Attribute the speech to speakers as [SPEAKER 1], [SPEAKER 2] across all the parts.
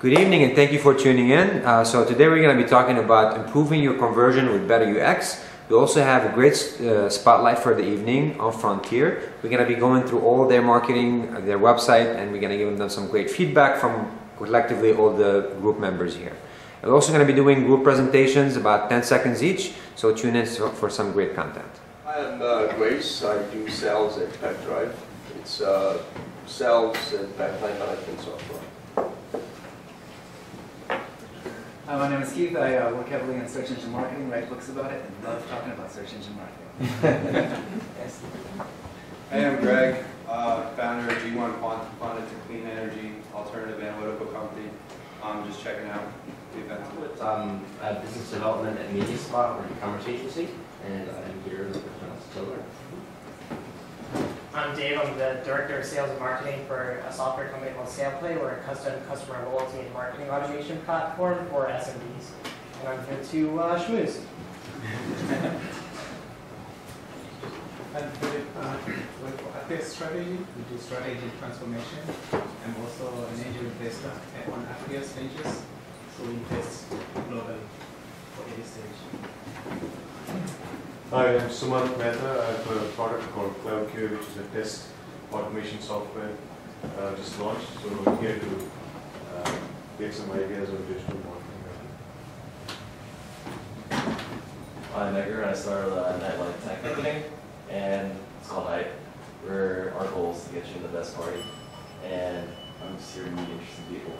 [SPEAKER 1] Good evening and thank you for tuning in. So today we're going to be talking about improving your conversion with better UX. We also have a great spotlight for the evening on Frontier. We're going to be going through all their marketing, their website, and we're going to give them some great feedback from collectively all the group members here. We're also going to be doing group presentations about 10 seconds each, so tune in for some great content.
[SPEAKER 2] Hi, I'm Grace. I do sales at PetDrive. It's sales and pet management software.
[SPEAKER 3] Hi, my name is Keith. I work heavily in search engine marketing, write books about it, and love talking about search engine marketing. Yes.
[SPEAKER 4] Hey, I'm Greg, founder of G1 Quantum to Clean Energy Alternative Analytical Company. I'm just checking out the event.
[SPEAKER 5] Business development at MediaSpot, we're an e-commerce agency, and I'm here with Tiller.
[SPEAKER 6] I'm Dave. I'm the Director of Sales and Marketing for a software company called SalePlay. We're a custom customer loyalty and marketing automation platform for SMBs. And I'm here to schmooze.
[SPEAKER 7] And with Affairs Strategy, we do strategy transformation and also an angel investor on affairs stages. So we invest globally for any stage.
[SPEAKER 8] Hi, I'm Sumant Mehta. I have a product called CloudQA, which is a test automation software just launched. So I'm here to get some ideas on digital marketing.
[SPEAKER 9] I'm Edgar, and I started a nightlife tech company, and it's called Hype. Our goal is to get you in the best party, and I'm just here to meet interesting people.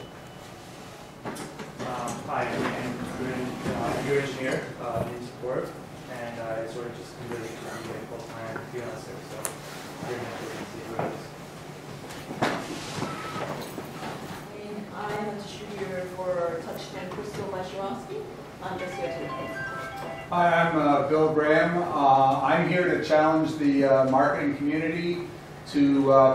[SPEAKER 10] Hi, I'm a new engineer in support, and I sort of just converted to be a full-time freelancer, so very much looking to see who it is.
[SPEAKER 11] And I'm a distributor for Touchdown Crystal Wachowski. I'm just here today.
[SPEAKER 12] Hi, I'm Bill Graham. I'm here to challenge the marketing community to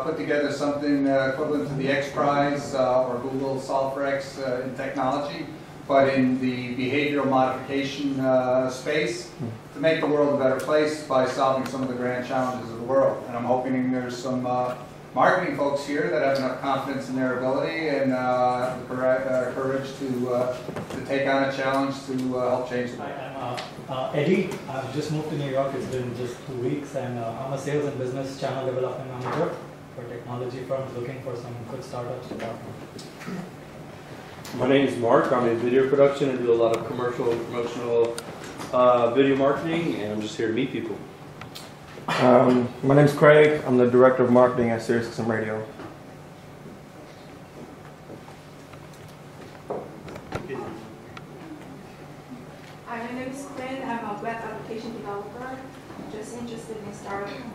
[SPEAKER 12] put together something equivalent to the X Prize or Google Solve for X in technology, but in the behavioral modification space to make the world a better place by solving some of the grand challenges of the world. And I'm hoping there's some marketing folks here that have enough confidence in their ability and the courage to take on a challenge to help change the world.
[SPEAKER 13] Hi, I'm Eddie. I've just moved to New York. It's been just 2 weeks, and I'm a sales and business channel development manager for technology firms looking for some good startups to partner.
[SPEAKER 14] My name is Mark. I'm in video production and do a lot of commercial and promotional video marketing, and I'm just here to meet people.
[SPEAKER 15] My name is Craig. I'm the Director of Marketing at SiriusXM Radio.
[SPEAKER 16] Hi, my name is Quinn. I'm a web application developer, just interested in startup companies.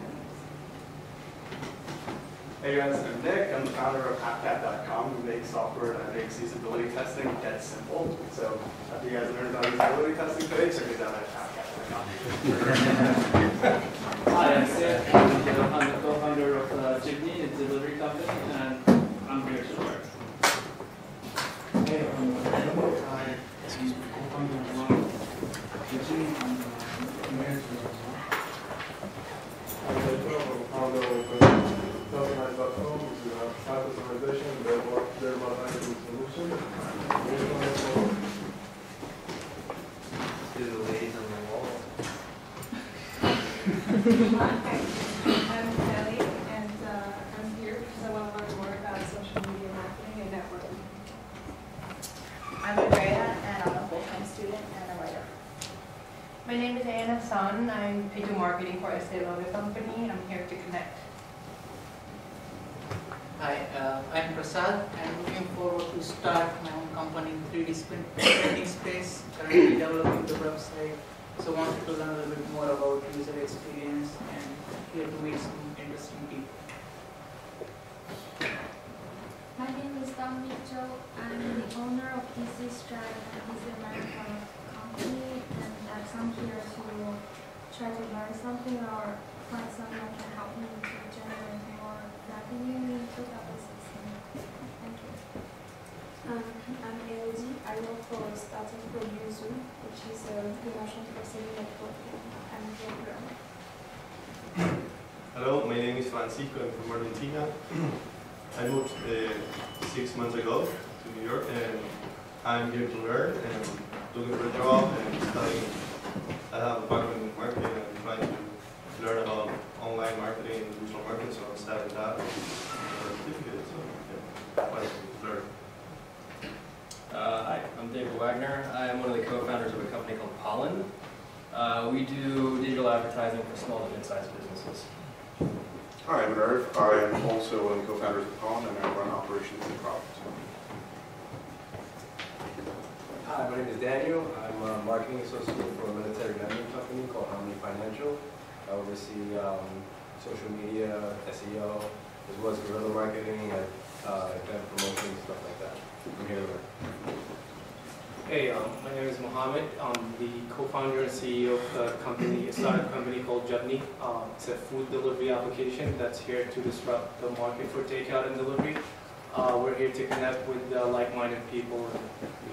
[SPEAKER 17] Hey guys, I'm Nick. I'm the founder of AppCat.com. We make software that makes usability testing dead simple. So if you guys learned about usability testing today, check it out at AppCat.com.
[SPEAKER 18] Hi, I'm Seth. I'm the co-founder of Chimney, it's a delivery company, and I'm here to learn.
[SPEAKER 19] Hey, I'm co-founder of Kitchen and marriage.
[SPEAKER 8] How the Tokenized.com is a SaaS organization that works very much with solutions.
[SPEAKER 3] To the ladies on the wall.
[SPEAKER 16] Hi, I'm Kelly, and I'm here because I want to learn more about social media marketing and networking.
[SPEAKER 20] I'm Andrea, and I'm a full-time student and a writer.
[SPEAKER 3] My name is Anna Sun. I do marketing for a Lauder company. I'm here to connect.
[SPEAKER 6] Hi, I'm Prasad. I'm looking forward to start my own company in 3D printing space, currently developing the website. So wanted to learn a little bit more about user experience and here to meet some interesting people.
[SPEAKER 4] My name is Don Mitchell. I'm the owner of DC Strat, a DC America company, and I'm here to try to learn something or find something that can help me to generate more revenue in 2016. Thank you.
[SPEAKER 16] I'm Elodie. I work for a startup called Yuzu, which is a promotion proximity network, and I'm here to learn.
[SPEAKER 19] Hello, my name is Francisco. I'm from Argentina.
[SPEAKER 8] I moved 6 months ago to New York, and I'm here to learn and looking for a job and studying. I have a background in marketing and I'm trying to learn about online marketing and digital marketing, so I'm studying that for a certificate. So yeah, trying to learn.
[SPEAKER 21] Hi, I'm David Wagner. I'm one of the co-founders of a company called Pollen. We do digital advertising for small to mid-sized businesses.
[SPEAKER 22] Hi, I'm Irv. I'm also one of the co-founders of Pollen, and I run operations and profit.
[SPEAKER 23] Hi, my name is Daniel. I'm a marketing associate for a military lending company called Harmony Financial. I oversee social media, SEO, as well as guerrilla marketing, and event promotion, stuff like that. I'm here to learn.
[SPEAKER 10] Hey, my name is Mohammed. I'm the co-founder and CEO of a company, a startup company called Jutney. It's a food delivery application that's here to disrupt the market for takeout and delivery. We're here to connect with like-minded people and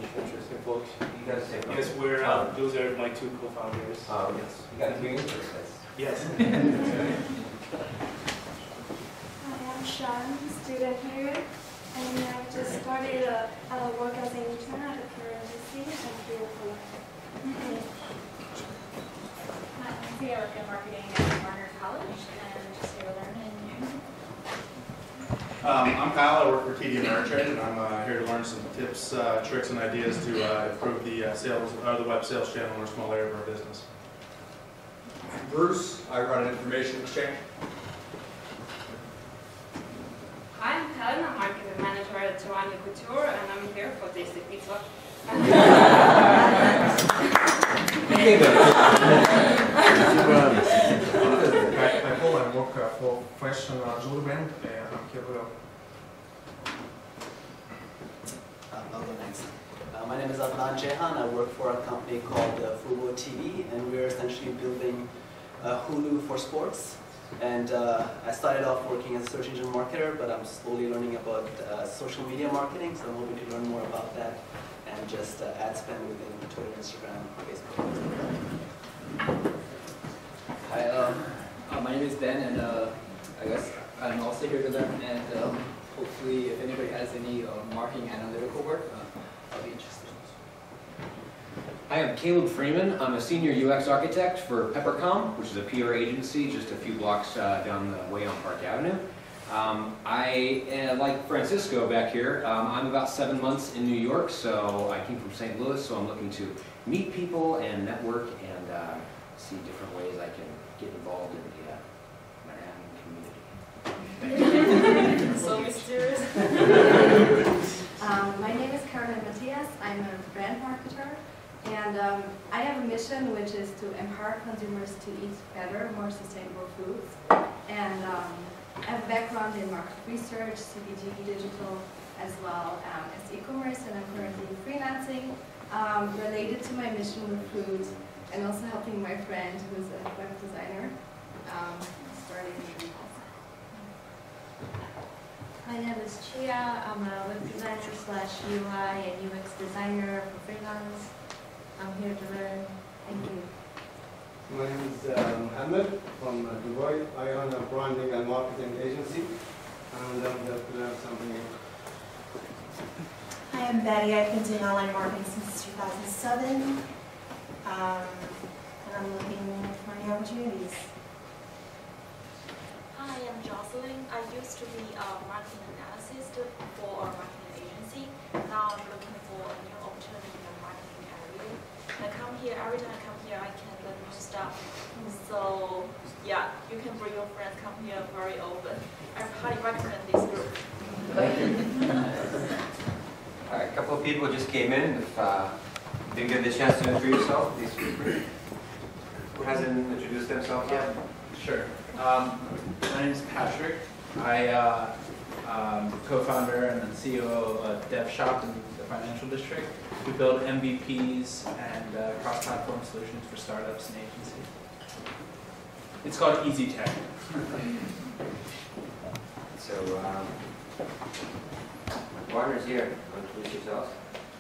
[SPEAKER 10] meet interesting folks.
[SPEAKER 1] You guys take
[SPEAKER 10] Yes, we're. Those are my two co-founders.
[SPEAKER 1] Yes. You got two interests.
[SPEAKER 10] Yes.
[SPEAKER 16] Hi, I'm Sean, student here, and I just started work as an intern at a PRGC and here for
[SPEAKER 24] Hi, I'm Thea. I work in marketing at Barnard College and just here to learn and
[SPEAKER 17] I'm Kyle. I work for TD Ameritrade, and I'm here to learn some tips, tricks, and ideas to improve the sales or the web sales channel in a small area of our business.
[SPEAKER 25] Bruce, I run an information exchange.
[SPEAKER 26] Hi, I'm Helen. I'm marketing manager at Giovanni Couture, and I'm here for Tasty Pizza.
[SPEAKER 25] I work for fashion jewelry brand, and I'm here to help.
[SPEAKER 27] I'll go next. My name is Adnan Jehan. I work for a company called Fubo TV, and we're essentially building Hulu for sports. And I started off working as a search engine marketer, but I'm slowly learning about social media marketing, so I'm hoping to learn more about that and just ad spend within Twitter, Instagram, Facebook.
[SPEAKER 3] Hi, my name is Ben, and I guess I'm also here to learn, and hopefully if anybody has any marketing analytical work, I'll be interested.
[SPEAKER 1] Hi, I'm Caleb Freeman. I'm a senior UX architect for Peppercom, which is a PR agency just a few blocks down the way on Park Avenue. Like Francisco back here, I'm about 7 months in New York, so I came from St. Louis, so I'm looking to meet people and network and see different ways I can get involved in the Manhattan community.
[SPEAKER 24] so mysterious.
[SPEAKER 28] My name is Caroline Matthias. I'm a brand marketer, and I have a mission which is to empower consumers to eat better, more sustainable foods. And I have a background in market research, CPG, digital, as well as e-commerce, and I'm currently freelancing related to my mission with food, and also helping my friend who's a web designer starting a business.
[SPEAKER 24] My name is Chia. I'm a web designer / UI and UX designer for freelance. I'm here to learn. Thank you.
[SPEAKER 29] My name is Mohammed from Dubai. I own a branding and marketing agency, and I'm here to learn something new.
[SPEAKER 20] Hi, I'm Betty. I've been doing online marketing since 2007, and I'm looking for new opportunities.
[SPEAKER 24] Hi, I'm Jocelyn. I used to be a marketing analyst for a marketing agency. Now I'm looking for a new opportunity in the marketing area. I come here, every time I come here, I can learn new stuff. So yeah, you can bring your friends, come here very often. I highly recommend this group.
[SPEAKER 1] Thank you. All right, a couple of people just came in. If you didn't get the chance to introduce yourself, please feel free. Who hasn't introduced themselves yet?
[SPEAKER 3] Sure. My name is Patrick. I co-founder and CEO of a dev shop in the financial district. We build MVPs and cross-platform solutions for startups and agencies. It's called Easy Tech.
[SPEAKER 1] So, Warner's here. Introduce yourself.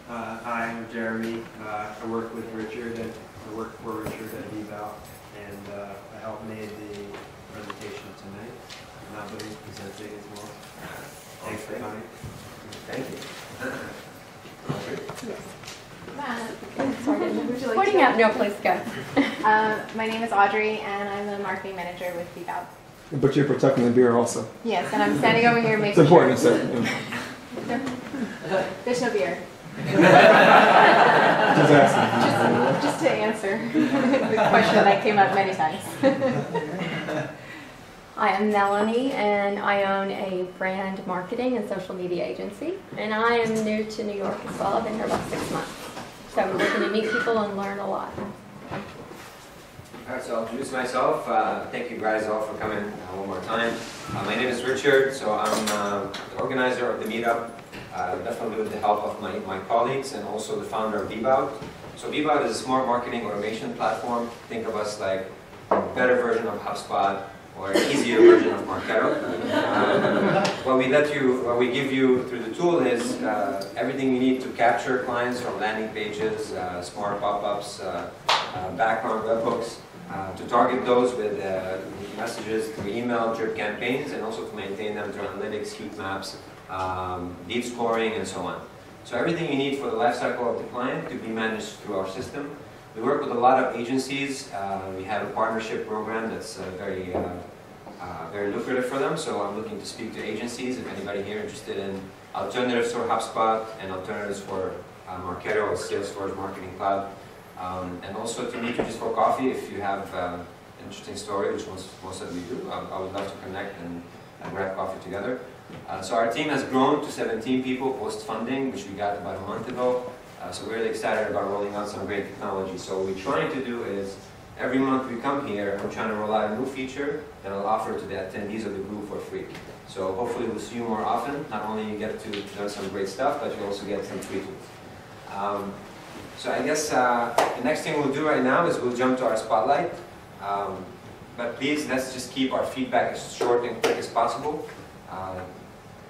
[SPEAKER 30] Hi, I'm Jeremy. I work with Richard, and I work for Richard at eVal, and I helped made the presentation tonight. And I'll be presenting as well.
[SPEAKER 1] Thanks for coming. Thank you.
[SPEAKER 2] Pointing out no place to go. My name is Audrey, and I'm the marketing manager with Bebout.
[SPEAKER 25] But you're protecting the beer also.
[SPEAKER 2] Yes, and I'm standing over here making
[SPEAKER 25] It's important
[SPEAKER 2] sure.
[SPEAKER 25] to say.
[SPEAKER 2] There's no beer.
[SPEAKER 25] Just asking.
[SPEAKER 2] Just to answer the question that came up many times.
[SPEAKER 5] I am Melanie, and I own a brand marketing and social media agency. And I am new to New York as well. I've been here about 6 months. So I'm looking to meet people and learn a lot.
[SPEAKER 1] All right, so I'll introduce myself. Thank you guys all for coming one more time. My name is Richard, so I'm the organizer of the meetup, definitely with the help of my colleagues and also the founder of Bebout. So Bebout is a smart marketing automation platform. Think of us like a better version of HubSpot or an easier version of Marketo. What we give you through the tool is everything you need to capture clients from landing pages, smart pop-ups, background webhooks, to target those with messages through email, drip campaigns, and also to maintain them through analytics, heat maps, lead scoring, and so on. So everything you need for the lifecycle of the client to be managed through our system. We work with a lot of agencies. We have a partnership program that's very lucrative for them. So I'm looking to speak to agencies. If anybody here interested in alternatives for HubSpot and alternatives for Marketo or Salesforce Marketing Cloud. And also to meet you just for coffee if you have an interesting story, which most of you do. I would love to connect and grab coffee together. So our team has grown to 17 people post-funding, which we got about a month ago. So we're really excited about rolling out some great technology. So what we're trying to do is, every month we come here, I'm trying to roll out a new feature that I'll offer to the attendees of the group for free. So hopefully we'll see you more often. Not only you get to learn some great stuff, but you also get some free tools. So I guess the next thing we'll do right now is we'll jump to our spotlight. But please, let's just keep our feedback as short and quick as possible.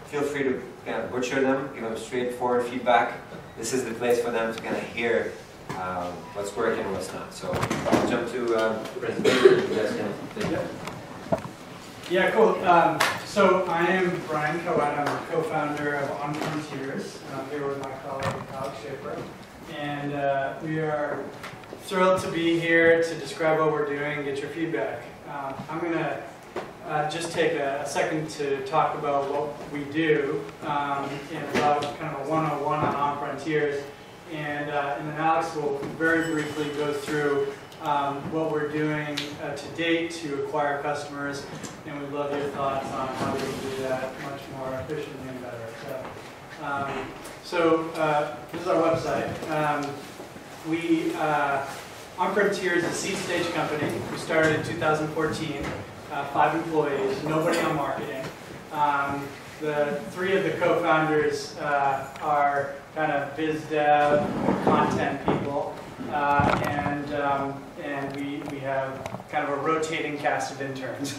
[SPEAKER 1] Feel free to kind of butcher them, give them straightforward feedback. This is the place for them to kind of hear what's working and what's not. So I'll jump to the presentation. You guys can take it.
[SPEAKER 7] Yeah, cool. So I am Brian Cohen. I'm a co-founder of On Frontiers, and I'm here with my colleague Alex Schaefer. And we are thrilled to be here to describe what we're doing and get your feedback. I'm going to just take a second to talk about what we do and about kind of a 101 on Frontiers. And then Alex will very briefly go through what we're doing to date to acquire customers. And we'd love your thoughts on how we can do that much more efficiently and better. So this is our website. On Frontiers is a seed stage company. We started in 2014, 5 employees, nobody on marketing. The 3 of the co-founders are kind of biz dev, content people, and we have kind of a rotating cast of interns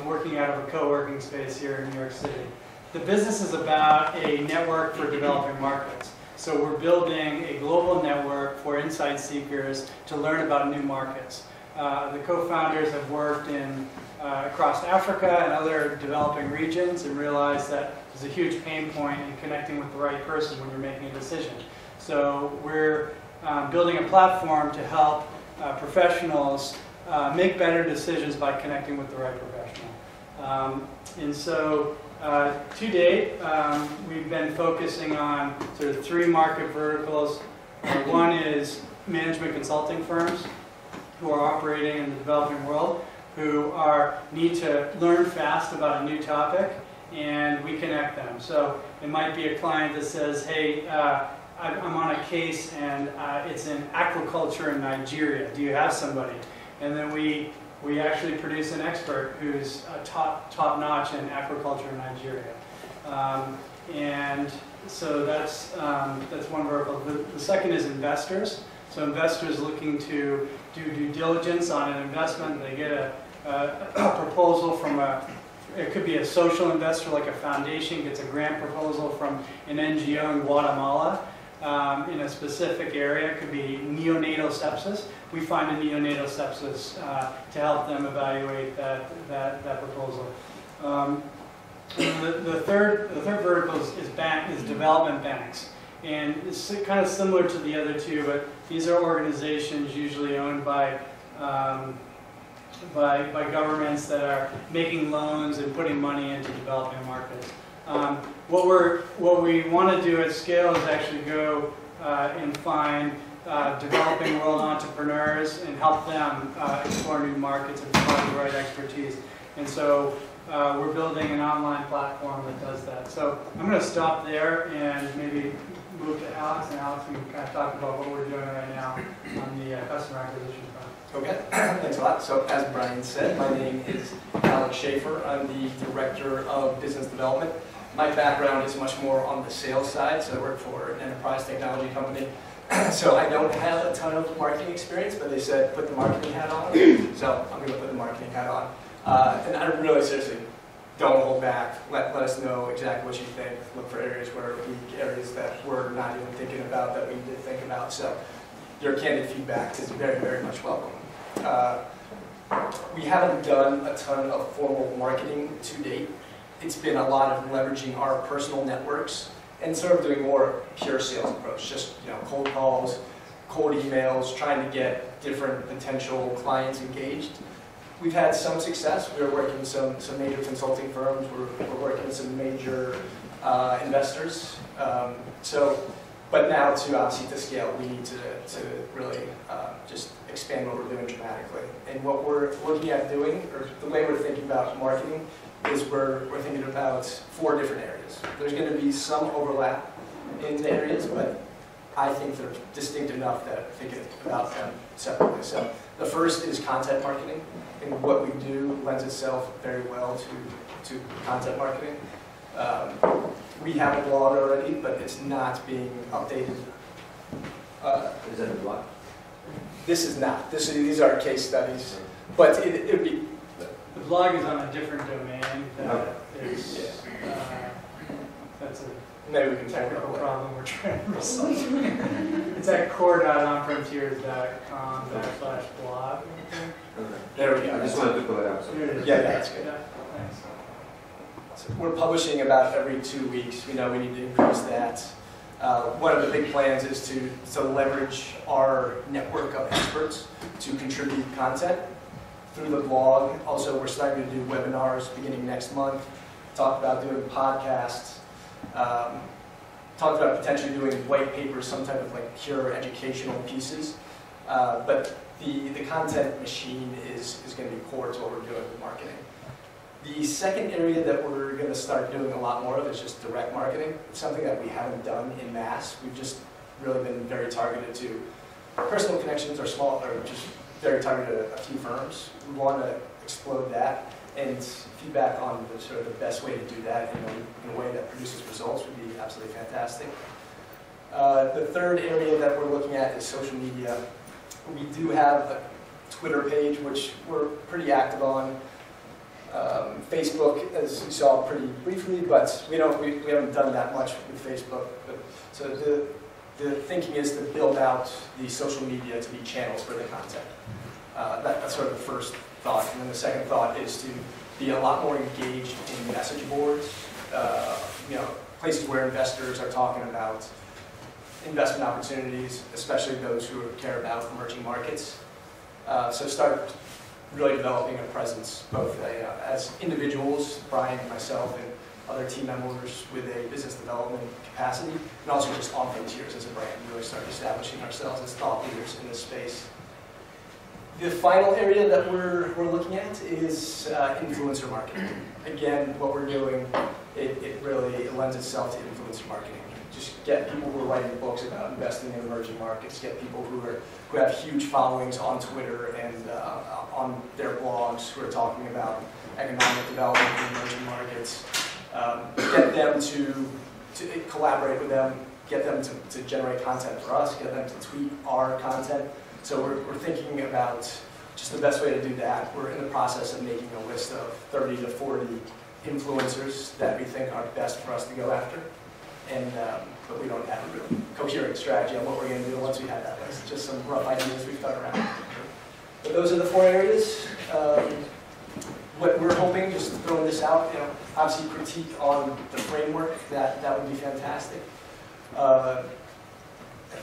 [SPEAKER 7] working out of a co-working space here in New York City. The business is about a network for developing markets. So we're building a global network for insight seekers to learn about new markets. The co-founders have worked across Africa and other developing regions and realized that there's a huge pain point in connecting with the right person when you're making a decision. So we're building a platform to help professionals make better decisions by connecting with the right professional. And so to date, we've been focusing on sort of 3 market verticals. One is management consulting firms who are operating in the developing world, who need to learn fast about a new topic, and we connect them. So it might be a client that says, hey, I'm on a case and it's in aquaculture in Nigeria. Do you have somebody? And then we actually produce an expert who's top-notch in aquaculture in Nigeria. And so that's one vertical. The second is investors. So investors looking to do due diligence on an investment. They get a proposal from it could be a social investor like a foundation, gets a grant proposal from an NGO in Guatemala in a specific area. It could be neonatal sepsis. We find a neonatal sepsis to help them evaluate that proposal. The third vertical is development banks. And it's kind of similar to the other two, but these are organizations usually owned by governments that are making loans and putting money into developing markets. What we want to do at scale is actually go and find developing world entrepreneurs and help them explore new markets and find the right expertise. And so we're building an online platform that does that. So I'm going to stop there and maybe move to Alex, and Alex can kind of talk about what we're doing right now on the customer acquisition front.
[SPEAKER 4] Okay, thanks a lot. So as Brian said, my name is Alex Schaefer. I'm the Director of Business Development. My background is much more on the sales side, so I work for an enterprise technology company. So I don't have a ton of marketing experience, but they said put the marketing hat on, so I'm going to put the marketing hat on. And I really seriously don't hold back. Let us know exactly what you think. Look for areas where we're weak, areas that we're not even thinking about that we did think about. So your candid feedback is very, very much welcome. We haven't done a ton of formal marketing to date. It's been a lot of leveraging our personal networks and sort of doing more pure sales approach, just cold calls, cold emails, trying to get different potential clients engaged. We've had some success. We're working with some major consulting firms. We're working with some major investors. But now obviously to scale, we need to really just expand what we're doing dramatically. And what we're looking at doing, or the way we're thinking about marketing, is we're thinking about 4 different areas. There's going to be some overlap in the areas, but I think they're distinct enough that thinking about them separately. So the first is content marketing, and what we do lends itself very well to content marketing. We have a blog already, but it's not being updated.
[SPEAKER 1] Is that a blog?
[SPEAKER 4] This is not. These are case studies, but it would be.
[SPEAKER 7] The blog is on a different domain that is, that's a
[SPEAKER 4] Maybe we can
[SPEAKER 7] technical problem we're trying to resolve. It's at core.onfrontiers.com/blog.
[SPEAKER 4] There we go.
[SPEAKER 1] I just wanted to pull it up. So.
[SPEAKER 4] Yeah, that's good.
[SPEAKER 7] Yeah, thanks.
[SPEAKER 4] So we're publishing about every 2 weeks. We know we need to increase that. One of the big plans is to leverage our network of experts to contribute content through the blog. Also, we're starting to do webinars beginning next month. Talk about doing podcasts. Talked about potentially doing white papers, some type of like pure educational pieces. But the content machine is going to be core to what we're doing with marketing. The second area that we're going to start doing a lot more of is just direct marketing. It's something that we haven't done in mass. We've just really been very targeted to personal connections or just very targeted to a few firms. We want to explode that, and feedback on the sort of the best way to do that in a way that produces results would be absolutely fantastic. The third area that we're looking at is social media. We do have a Twitter page, which we're pretty active on. Facebook, as you saw pretty briefly, but we haven't done that much with Facebook. So the thinking is to build out the social media to be channels for the content. That's sort of the first thought, and then the second thought is to be a lot more engaged in message boards. Places where investors are talking about investment opportunities, especially those who care about emerging markets. So start really developing a presence, both as individuals, Brian and myself, and other team members with a business development capacity, and also just on Frontiers as a brand, really start establishing ourselves as thought leaders in this space. The final area that we're looking at is influencer marketing. Again, what we're doing, it really lends itself to influencer marketing. Just get people who are writing books about investing in emerging markets, get people who have huge followings on Twitter and on their blogs who are talking about economic development in emerging markets. Get them to collaborate with them, get them to generate content for us, get them to tweet our content. So we're thinking about just the best way to do that. We're in the process of making a list of 30 to 40 influencers that we think are best for us to go after. But we don't have a real coherent strategy on what we're going to do once we have that list. Just some rough ideas we've thought around. But those are the 4 areas. what we're hoping, just throwing this out, obviously critique on the framework, that would be fantastic. I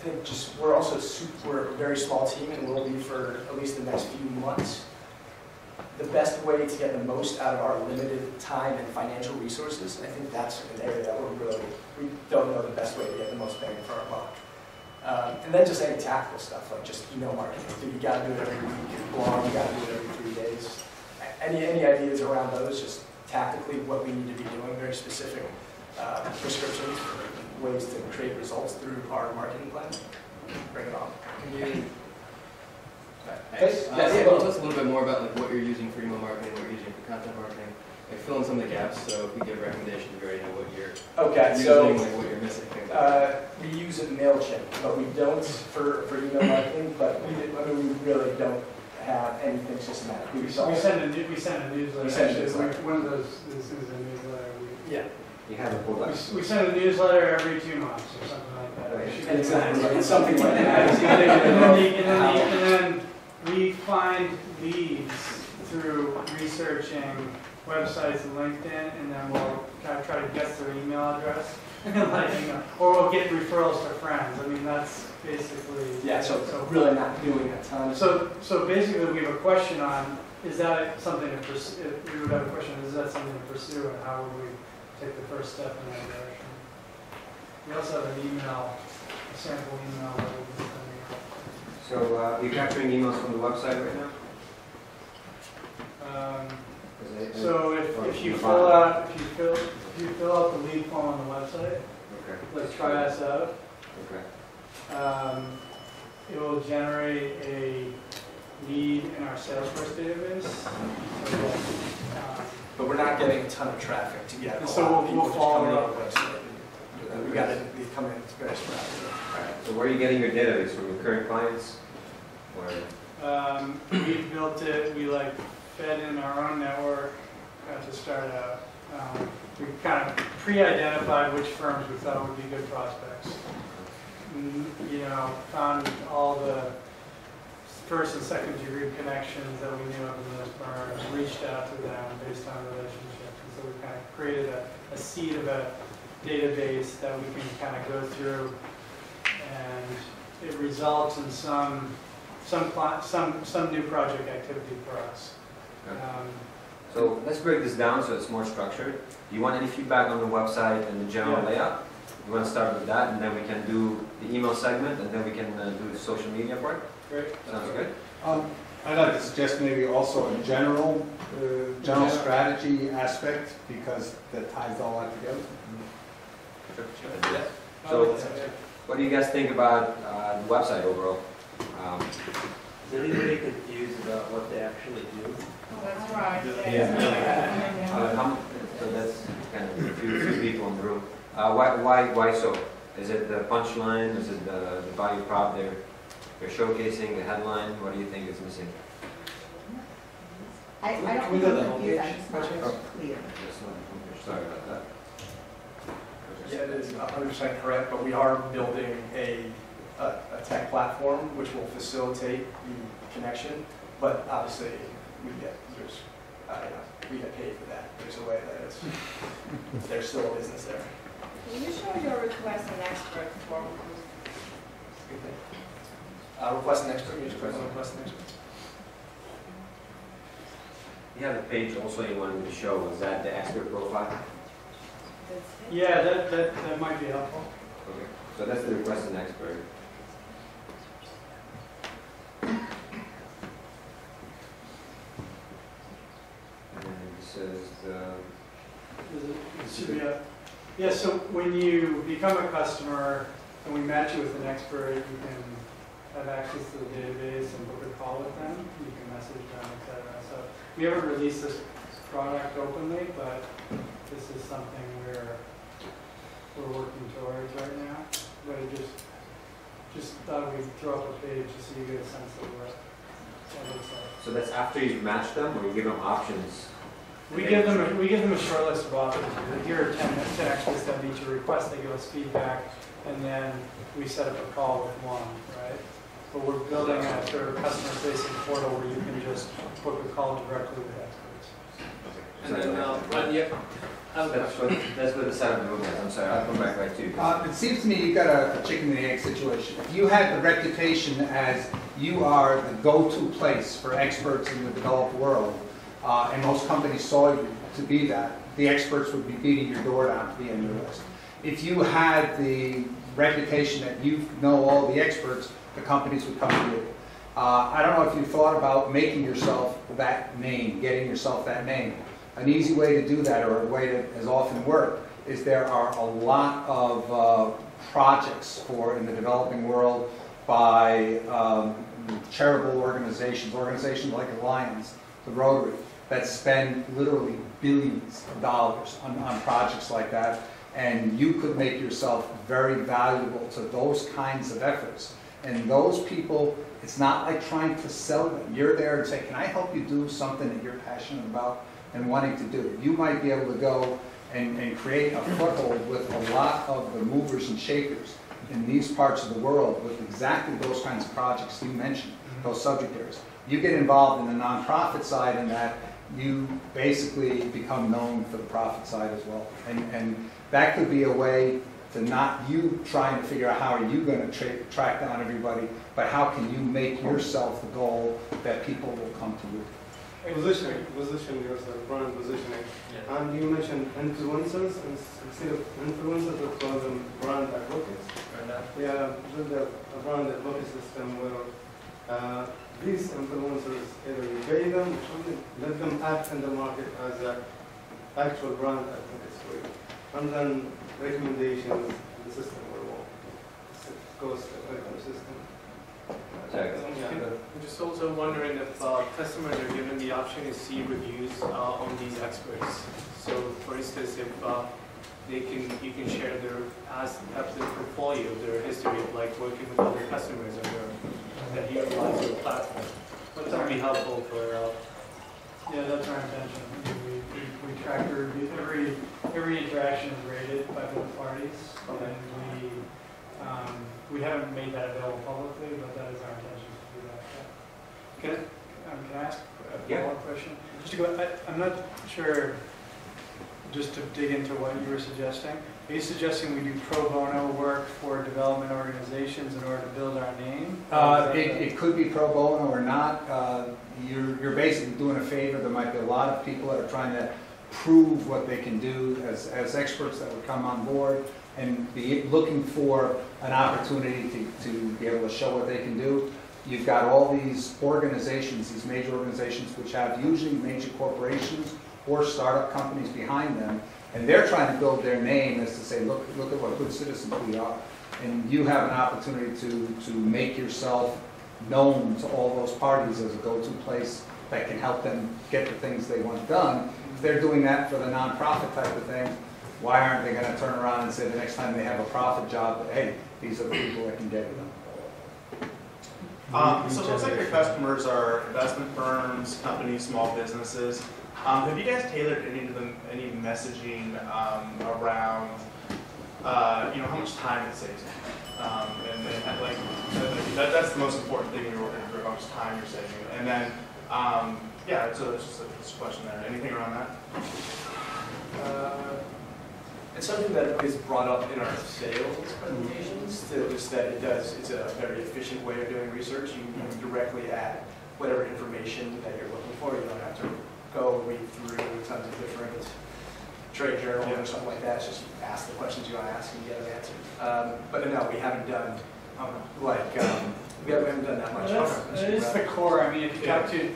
[SPEAKER 4] think just, we're a very small team and will be for at least the next few months. The best way to get the most out of our limited time and financial resources, I think that's an area that we don't know the best way to get the most bang for our buck. And then just any tactical stuff, like just email marketing. You gotta do it every week, blog, you gotta do it every 3 days. Any ideas around those, just tactically what we need to be doing, very specific prescriptions for ways to create results through our marketing plan? Bring it on.
[SPEAKER 21] Can you
[SPEAKER 4] Yes.
[SPEAKER 21] tell us a little bit more about like what you're using for email marketing, what you're using for content marketing? Like fill in some of the gaps, so if we give recommendations, we already know what you're using, like what you're missing, things like that.
[SPEAKER 4] We use a MailChimp, but we don't for email marketing, but we really don't have anything systematic.
[SPEAKER 7] We send a newsletter.
[SPEAKER 4] We send a newsletter.
[SPEAKER 7] One of those, this is a newsletter.
[SPEAKER 4] Yeah.
[SPEAKER 1] You have a pulled up.
[SPEAKER 7] We send a newsletter every 2 months or something like that.
[SPEAKER 1] Right.
[SPEAKER 4] Exactly. It's something like that.
[SPEAKER 7] And then we find leads through researching websites and LinkedIn, and then we'll try to guess their email address, or we'll get referrals to friends. I mean, that's basically
[SPEAKER 4] so really not doing a ton.
[SPEAKER 7] So basically, we have a question on: is that something to pursue? We would have a question: is that something to pursue, and how would we take the first step in that direction? We also have an email, a sample email that we'll be sending out.
[SPEAKER 1] So you're capturing emails from the website right now?
[SPEAKER 7] So if you fill out the lead form on the website, let's try us out. It will generate a lead in our Salesforce database.
[SPEAKER 4] But we're not getting a ton of traffic to get.
[SPEAKER 7] So we'll follow up.
[SPEAKER 4] We got it. They come in. It's very sporadic.
[SPEAKER 1] So where are you getting your database from? Your current clients?
[SPEAKER 7] We built it. We fed in our own network to start out. We kind of pre-identified which firms we thought would be good prospects. Found all the first and second degree connections that we knew of in those firms, reached out to them based on relationships. And so we kind of created a seed of a database that we can kind of go through, and it results in some new project activity for us.
[SPEAKER 1] So let's break this down so it's more structured. Do you want any feedback on the website and the general layout? You want to start with that, and then we can do the email segment, and then we can do the social media part?
[SPEAKER 7] Great.
[SPEAKER 1] Sounds good.
[SPEAKER 6] I'd like to suggest maybe also a general strategy aspect, because that ties all that together.
[SPEAKER 1] So, what do you guys think about the website overall?
[SPEAKER 30] Is anybody confused about what they actually do?
[SPEAKER 20] That's right.
[SPEAKER 1] So that's kind of few people in the room. Why so? Is it the punchline? Is it the value prop they're showcasing, the headline? What do you think is missing?
[SPEAKER 20] I don't think I'm confused, I'm just not clear.
[SPEAKER 1] Sorry about that.
[SPEAKER 4] Yeah, it is 100% correct, but we are building a tech platform which will facilitate the connection, but obviously we get paid for that. There's a way that there's still a business there.
[SPEAKER 20] Can you show your request an expert form?
[SPEAKER 4] Request an expert. You just click on request an expert.
[SPEAKER 1] You have a page also you wanted to show. Was that the expert profile?
[SPEAKER 7] Yeah, that might be helpful.
[SPEAKER 1] Okay. So that's the request an expert. And this is the...
[SPEAKER 7] It should be up. Yeah, so when you become a customer and we match you with an expert, you can have access to the database and book a call with them. You can message them, etc. So we haven't released this product openly, but this is something we're working towards right now. But I just thought we'd throw up a page just so you get a sense of what it looks like.
[SPEAKER 1] So that's after you've matched them, or you give them options?
[SPEAKER 7] We give them a short list of options. Here are 10 experts that meet your request. They give us feedback, and then we set up a call with one, right? But we're building a sort of customer-facing portal where you can just book a call directly with experts.
[SPEAKER 3] And then, yeah.
[SPEAKER 1] That's where the side of the room is. I'm sorry, I'll come back right to you.
[SPEAKER 6] It seems to me you've got a chicken and egg situation. If you had the reputation as you are the go-to place for experts in the developed world, and most companies saw you to be that, the experts would be beating your door down to be in your list. If you had the reputation that you know all the experts, the companies would come to you. I don't know if you thought about making yourself that name, getting yourself that name. An easy way to do that, or a way that has often worked, is there are a lot of projects in the developing world by charitable organizations like Alliance, the Rotary, that spend literally billions of dollars on projects like that. And you could make yourself very valuable to those kinds of efforts. And those people, it's not like trying to sell them. You're there and say, can I help you do something that you're passionate about and wanting to do? You might be able to go and create a foothold with a lot of the movers and shakers in these parts of the world with exactly those kinds of projects you mentioned, those subject areas. You get involved in the nonprofit side in that, you basically become known for the profit side as well. And that could be a way to not you trying to figure out how are you going to track down everybody, but how can you make yourself the goal that people will come to you.
[SPEAKER 29] Position yourself, brand positioning. Yeah. And you mentioned influencers, and instead of influencers, we call them brand advocates. Yeah, build a brand advocacy system where these influencers, either you pay them or let them act in the market as an actual brand advocates for you. And then recommendations, the system will work. It goes to the system.
[SPEAKER 10] I'm just also wondering if customers are given the option to see reviews on these experts. So, for instance, if you can share their portfolio, their history of like working with other customers that utilize your platform. Would that be helpful for?
[SPEAKER 7] Yeah, that's our intention. We track the review. Every interaction is rated by both parties, and we haven't made that available publicly, but that is our intention to do that. Can I ask a follow-up question? Just to go, I'm not sure. Just to dig into what you were suggesting, are you suggesting we do pro bono work for development organizations in order to build our name?
[SPEAKER 6] It could be pro bono or not. You're basically doing a favor. There might be a lot of people that are trying to prove what they can do as experts that would come on board and be looking for an opportunity to be able to show what they can do. You've got all these organizations, these major organizations, which have usually major corporations or startup companies behind them, and they're trying to build their name as to say, look at what good citizens we are. And you have an opportunity to make yourself known to all those parties as a go-to place that can help them get the things they want done. If they're doing that for the nonprofit type of thing, why aren't they going to turn around and say the next time they have a profit job, that, hey, these are the people that can get it done?
[SPEAKER 8] So it looks like your customers are investment firms, companies, small businesses. Have you guys tailored any messaging around how much time it saves you? And like that's the most important thing in your working group, how much time you're saving. And then yeah, so it's just a question there. Anything around that?
[SPEAKER 4] It's something that is brought up in our sales presentations, just that it's a very efficient way of doing research. You can directly add whatever information that you're looking for. You don't have to go read through tons of different trade journals or something like that. It's just ask the questions you want to ask and you get an answer. But no, we haven't done we haven't done that much.
[SPEAKER 7] That is the core. I mean, if you talk to,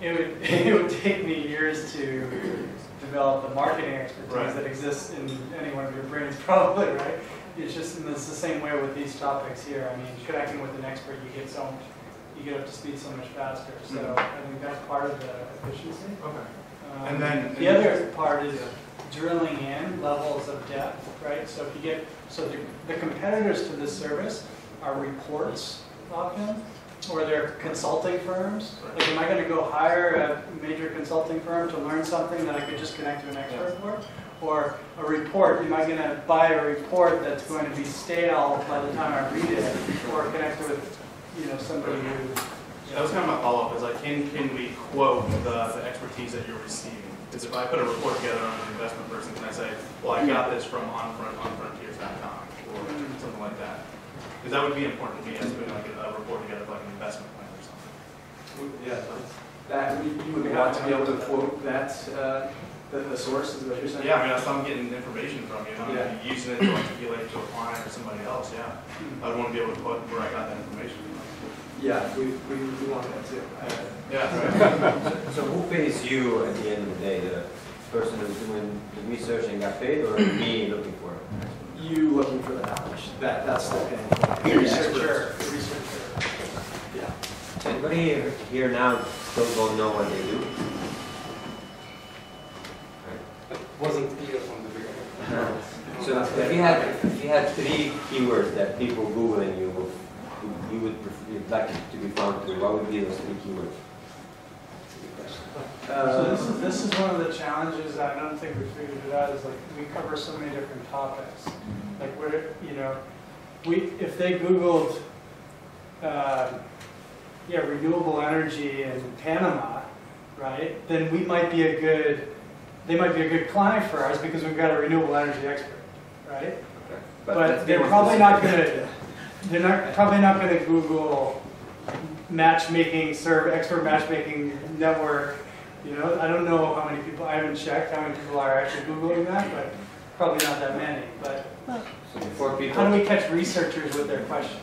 [SPEAKER 7] it would take me years to develop the marketing expertise that exists in any one of your brains, probably, right? It's the same way with these topics here. I mean, connecting with an expert, you get up to speed so much faster. So I think that's part of the efficiency.
[SPEAKER 8] Okay. And then
[SPEAKER 7] the other part is drilling in levels of depth, right? So if you get the competitors to this service are reports often, or they're consulting firms. Like, am I going to go hire a major consulting firm to learn something that I could just connect to an expert for? Or a report, am I going to buy a report that's going to be stale by the time I read it, or connect with somebody who
[SPEAKER 8] That was kind of my follow-up, is like, can we quote the expertise that you're receiving? Because if I put a report together on an investment person, can I say, well, I got this from onfrontiers.com or something like that? Because that would be important to me as putting like a report together for like an investment plan or something.
[SPEAKER 4] Yeah, that you would want to be able to quote that the source is what you're saying.
[SPEAKER 8] Yeah, I mean, if I'm getting information from you, and I'm using it to articulate to a client or somebody else, yeah, I would want to be able to put where I got that information from.
[SPEAKER 4] Yeah, we want that too.
[SPEAKER 8] Yeah.
[SPEAKER 1] So who pays you at the end of the day? The person who's doing the research and got paid, or me looking for it?
[SPEAKER 4] You looking for the knowledge. That's the paying point. The researcher. Yeah.
[SPEAKER 1] Anybody here now still don't know what they do?
[SPEAKER 30] Wasn't clear from the beginning.
[SPEAKER 1] So if you had 3 keywords that people Googling you would like to be found to, what would be those 3 keywords?
[SPEAKER 7] So this is one of the challenges. I don't think we figured it out. Is like we cover so many different topics. Like if they Googled, renewable energy in Panama, right? Then they might be a good client for us because we've got a renewable energy expert, right?
[SPEAKER 1] Okay.
[SPEAKER 7] But they're probably not going to. They're probably not going to Google expert matchmaking network. You know, I don't know how many people. I haven't checked how many people are actually Googling that, but probably not that many. But
[SPEAKER 1] so before people,
[SPEAKER 7] how do we catch researchers with their questions?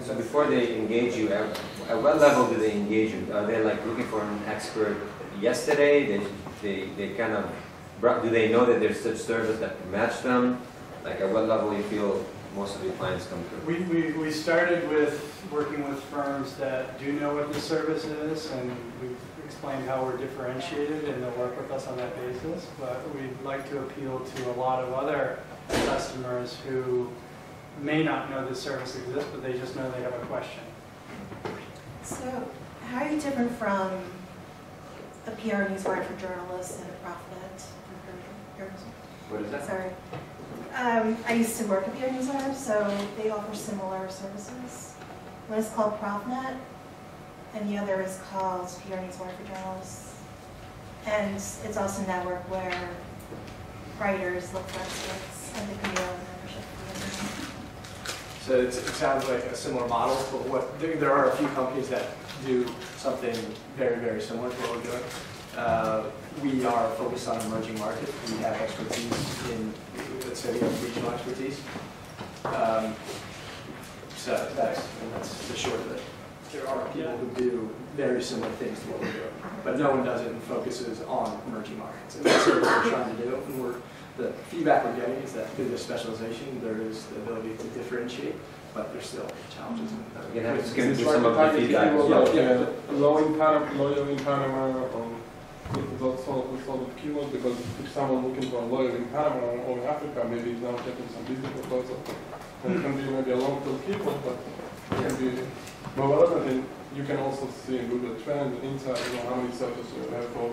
[SPEAKER 1] So before they engage you, at what level do they engage you? Are they like looking for an expert yesterday? They kind of, do they know that there's such service that can match them? Like at what level you feel most of your clients come through?
[SPEAKER 7] We started with working with firms that do know what the service is, and we've explained how we're differentiated, and they'll work with us on that basis. But we'd like to appeal to a lot of other customers who may not know this service exists, but they just know they have a question.
[SPEAKER 20] So, how are you different from a PR newswire for journalists and a ProfNet?
[SPEAKER 1] What is that?
[SPEAKER 20] Sorry. I used to work at PR newswire, so they offer similar services. One is called ProfNet, and the other is called PR newswire for journalists. And it's also a network where writers look for experts, and they can be on membership fee.
[SPEAKER 4] So it sounds like a similar model, but there are a few companies that do something very, very similar to what we're doing. We are focused on emerging markets. We have expertise in, let's say, we have regional expertise. So that's the short of it. There are people who do very similar things to what we're doing, but no one does it and focuses on emerging markets. And that's what we're trying to do. And the feedback we're getting is that through this specialization, there is the ability to differentiate, but there's still challenges.
[SPEAKER 1] You can have to skim through some of the feedback as well.
[SPEAKER 25] Low in Panama, those sort of keywords, because if someone looking for a lawyer in Panama or in Africa, maybe he's now getting some business proposal. It can be maybe a long-term keyword, but it can be more relevant. And you can also see in Google Trends and Insight, how many searches you have for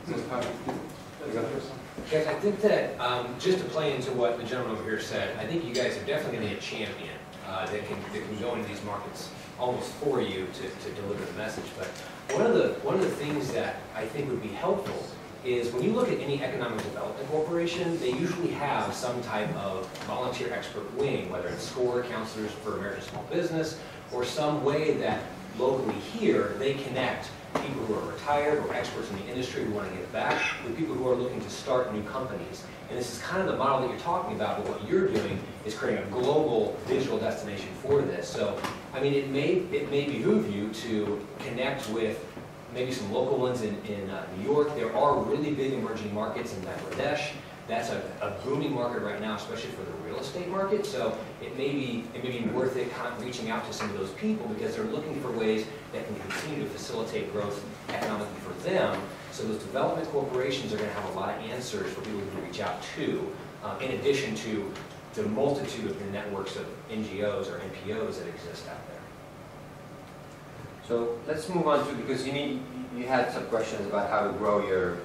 [SPEAKER 25] those kind of keywords.
[SPEAKER 9] Guys, I think that just to play into what the gentleman over here said, I think you guys are definitely going to be a champion that can go into these markets almost for you to deliver the message. But one of the things that I think would be helpful is when you look at any economic development corporation, they usually have some type of volunteer expert wing, whether it's SCORE, Counselors for American Small Business, or some way that locally here they connect people who are retired or experts in the industry who want to give back with people who are looking to start new companies. And this is kind of the model that you're talking about, but what you're doing is creating a global digital destination for this. So, I mean, it may behoove you to connect with maybe some local ones in New York. There are really big emerging markets in Bangladesh. That's a booming market right now, especially for the real estate market. So it may be worth it kind of reaching out to some of those people because they're looking for ways that can continue to facilitate growth economically for them. So those development corporations are going to have a lot of answers for people to reach out to, in addition to the multitude of the networks of NGOs or NPOs that exist out there.
[SPEAKER 1] So let's move on to, because you had some questions about how to grow your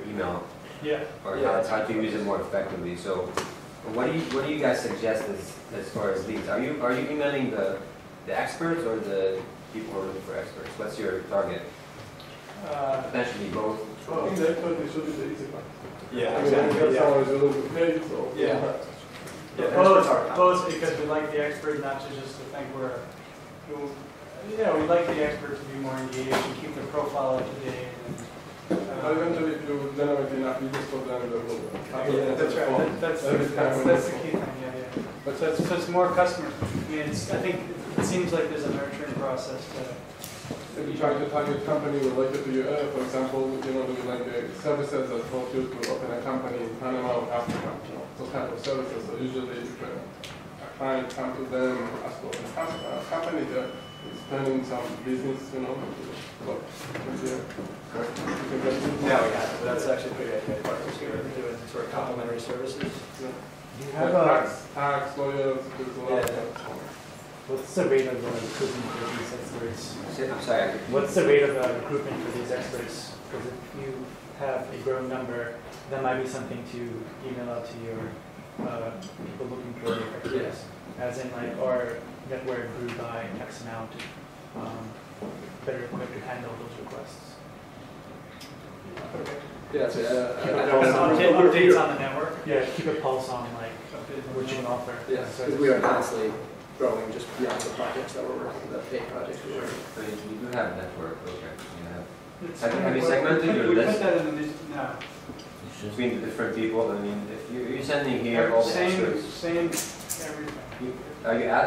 [SPEAKER 1] email.
[SPEAKER 7] Yeah.
[SPEAKER 1] Or how to use it more effectively. So what do you guys suggest as far as leads? Are you emailing the experts or the people who are looking for experts? What's your target? Potentially both.
[SPEAKER 25] I think the expert should be the easy part.
[SPEAKER 4] Yeah,
[SPEAKER 25] I mean,
[SPEAKER 4] exactly.
[SPEAKER 25] if someone is a little bit paid, so.
[SPEAKER 4] Yeah.
[SPEAKER 7] Both because we like the expert not to just to think we're, we like the expert to be more engaged and keep their profile up to date.
[SPEAKER 25] Eventually, if you generate enough users for them, they will.
[SPEAKER 7] Yeah, that's right. That's the key thing. Yeah.
[SPEAKER 25] But
[SPEAKER 7] so it's more customers. I mean, I think it seems like there's a nurturing process to.
[SPEAKER 25] If you try to target company related to your area, for example, like services that help you to open a company in Panama or Africa, those kind of services. So usually, if a client come to them, ask for a company that is planning some business, look,
[SPEAKER 4] Yeah, we have. That's actually pretty good partners here doing sort of complementary services.
[SPEAKER 25] Yeah.
[SPEAKER 11] Do you have
[SPEAKER 25] tax, lawyers, there's a lot of stuff.
[SPEAKER 11] What's the rate of recruitment for these experts?
[SPEAKER 1] I'm sorry.
[SPEAKER 11] What's the rate of recruitment for these experts? Because if you have a growing number, that might be something to email out to your people looking for experts. As in, like, our network grew by X amount, better equipped to handle those requests.
[SPEAKER 4] Yeah,
[SPEAKER 7] updates on the network.
[SPEAKER 11] Yeah, keep a pulse on like what you can offer.
[SPEAKER 4] Yeah, because we are constantly growing just beyond the projects that we're working, the paid projects we're working.
[SPEAKER 1] So you do have network, okay. Have you segmented your list?
[SPEAKER 7] We put that in the list now.
[SPEAKER 1] Between the different people? I mean, if you're sending here all the experts.
[SPEAKER 7] Same, everything.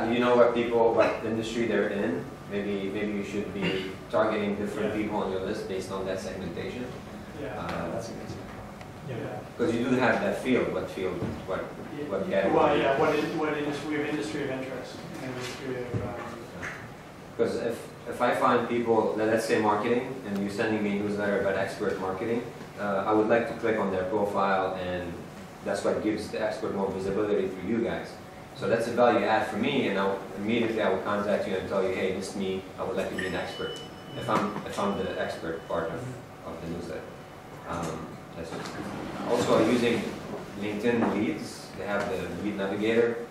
[SPEAKER 1] Do you know what industry they're in? Maybe you should be targeting different people on your list based on that segmentation.
[SPEAKER 7] Yeah,
[SPEAKER 4] that's a good idea.
[SPEAKER 7] Yeah.
[SPEAKER 1] Because you do have that field. What field? What category?
[SPEAKER 7] Well, yeah. What industry? We have industry of interest.
[SPEAKER 1] Because if I find people, let's say marketing, and you're sending me a newsletter about expert marketing, I would like to click on their profile, and that's what gives the expert more visibility through you guys. So that's a value add for me, and immediately I will contact you and tell you, hey, this is me. I would like to be an expert. If I'm the expert part of the newsletter. Also using LinkedIn leads. They have the lead navigator.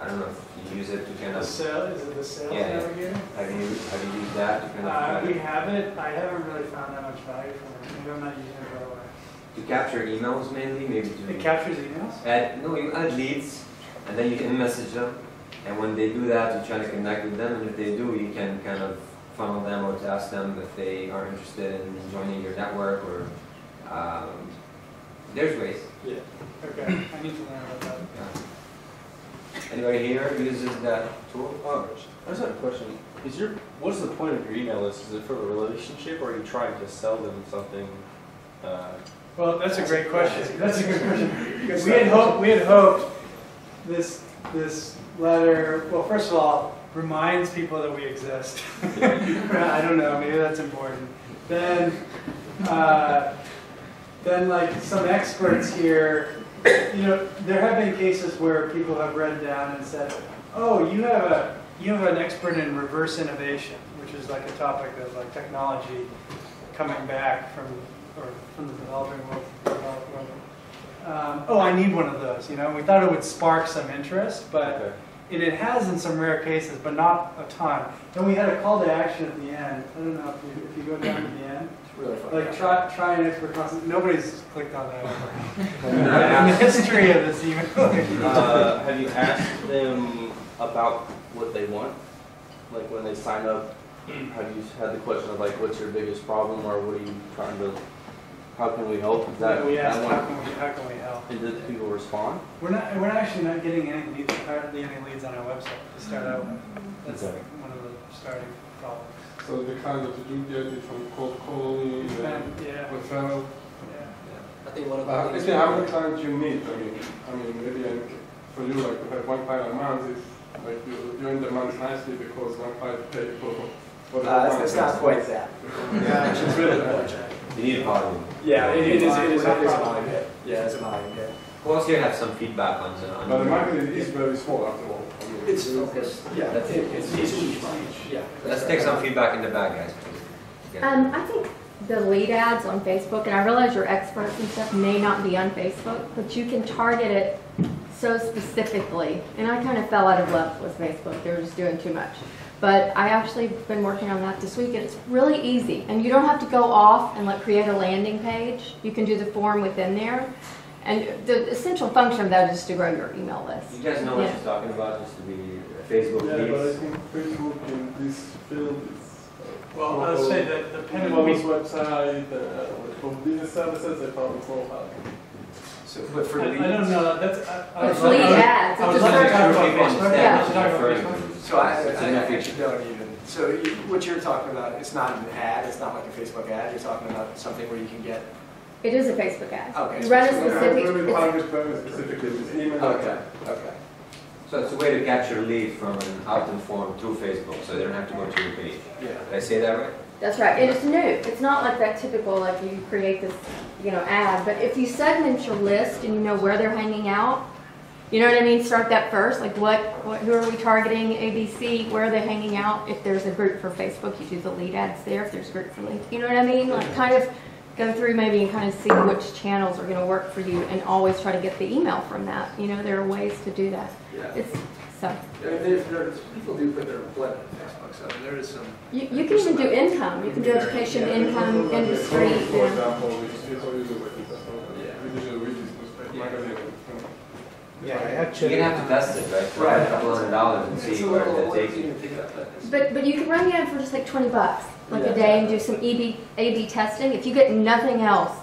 [SPEAKER 1] I don't know if you use it to kind of.
[SPEAKER 7] Is it the sales navigator?
[SPEAKER 1] Have you used that to kind of?
[SPEAKER 7] We have it. I haven't really found that much value from it. Maybe I'm not using it right away.
[SPEAKER 1] To capture emails mainly, maybe to.
[SPEAKER 7] It captures emails?
[SPEAKER 1] You add leads, and then you can message them. And when they do that, you try to connect with them, and if they do, you can kind of funnel them or to ask them if they are interested in joining your network or. There's ways.
[SPEAKER 7] Yeah. Okay. I need to learn about that.
[SPEAKER 1] Yeah. Anybody here uses that tool?
[SPEAKER 12] I just have a question. What's the point of your email list? Is it for a relationship, or are you trying to sell them something?
[SPEAKER 7] Well, that's a great question. That's a good question. We had hoped this letter. Well, first of all, reminds people that we exist. I don't know. Maybe that's important. Then like some experts here, there have been cases where people have read down and said, "Oh, you have an expert in reverse innovation," which is like a topic of like technology coming back from the developing world. Oh, I need one of those. We thought it would spark some interest, but it has in some rare cases, but not a ton. Then we had a call to action at the end. I don't know if you go down to the end.
[SPEAKER 4] Really fun.
[SPEAKER 7] Like try an expert concept. Nobody's clicked on that ever. In the history of this email.
[SPEAKER 12] Have you asked them about what they want? Like when they sign up, have you had the question of like, what's your biggest problem, or what are you trying to? How can we help?
[SPEAKER 7] We asked how can we help?
[SPEAKER 12] And did people respond?
[SPEAKER 7] We're actually not getting hardly any leads on our website to start out with. That's one of the starting problems.
[SPEAKER 25] So the kind that you get it from cold calling, referral.
[SPEAKER 4] I think one of the
[SPEAKER 25] things. How many clients you meet? I mean, maybe for you, like to have one client a month is like you're in the month nicely because one client paid for the
[SPEAKER 4] it's not quite that. Yeah, it's really not.
[SPEAKER 1] You need a volume.
[SPEAKER 4] Yeah, it is a volume hit. Yeah, it's a volume hit.
[SPEAKER 1] We'll also have some feedback on the.
[SPEAKER 25] But the market is very small after all.
[SPEAKER 4] It's focused. Yeah, it's each month. Yeah.
[SPEAKER 1] Let's take some feedback in the back, guys.
[SPEAKER 5] I think the lead ads on Facebook, and I realize your experts and stuff may not be on Facebook, but you can target it so specifically, and I kind of fell out of love with Facebook. They were just doing too much. But I actually been working on that this week, and it's really easy. And you don't have to go off and like create a landing page. You can do the form within there. And the essential function of that is to grow your email list.
[SPEAKER 1] You guys know what she's talking about, just to be Facebook
[SPEAKER 25] Yeah,
[SPEAKER 1] leads.
[SPEAKER 25] but I think Facebook in this field is
[SPEAKER 7] well, I'll say that the
[SPEAKER 25] Mobile's website, for business services, I found it's more hard.
[SPEAKER 4] So, but for
[SPEAKER 7] I
[SPEAKER 4] leads,
[SPEAKER 7] don't know. That's
[SPEAKER 5] It's lead ads.
[SPEAKER 7] I was
[SPEAKER 5] It's
[SPEAKER 7] looking
[SPEAKER 5] just
[SPEAKER 7] at
[SPEAKER 1] People
[SPEAKER 7] Facebook.
[SPEAKER 1] understand
[SPEAKER 7] Yeah,
[SPEAKER 1] what she's
[SPEAKER 7] talking about
[SPEAKER 1] referring
[SPEAKER 7] Facebook.
[SPEAKER 1] to.
[SPEAKER 4] so I
[SPEAKER 1] It's a new
[SPEAKER 4] actually
[SPEAKER 1] feature.
[SPEAKER 4] don't even. So what you're talking about, it's not an ad. It's not like a Facebook ad. You're talking about something where you can get.
[SPEAKER 5] It is a Facebook ad.
[SPEAKER 4] Okay.
[SPEAKER 5] You run a
[SPEAKER 4] so-
[SPEAKER 5] specific.
[SPEAKER 25] Very target very specifically with email.
[SPEAKER 4] Okay. Okay.
[SPEAKER 1] So it's a way to capture a lead from an opt-in form through Facebook, so they don't have to go to your page.
[SPEAKER 4] Yeah.
[SPEAKER 1] Did I say that right?
[SPEAKER 5] That's right, and it's new. It's not like that typical, like you create this, ad. But if you segment your list and you know where they're hanging out, you know what I mean? Start that first. Like who are we targeting? ABC. Where are they hanging out? If there's a group for Facebook, you do the lead ads there. If there's a group for LinkedIn, you know what I mean? Like kind of go through maybe and kind of see which channels are going to work for you, and always try to get the email from that. There are ways to do that.
[SPEAKER 4] Yeah.
[SPEAKER 5] It's so.
[SPEAKER 4] People do put their employment on Facebook, so there is some.
[SPEAKER 5] You can even do income. You can do education, income, industry.
[SPEAKER 25] For example, it's always a way to magazine.
[SPEAKER 11] Yeah, I
[SPEAKER 1] You're
[SPEAKER 11] actually.
[SPEAKER 1] gonna have to test it, right? For a couple $100 and see where that takes you.
[SPEAKER 5] But you can run the ad for just like $20, like
[SPEAKER 4] Yeah.
[SPEAKER 5] a day, and do some A/B testing. If you get nothing else,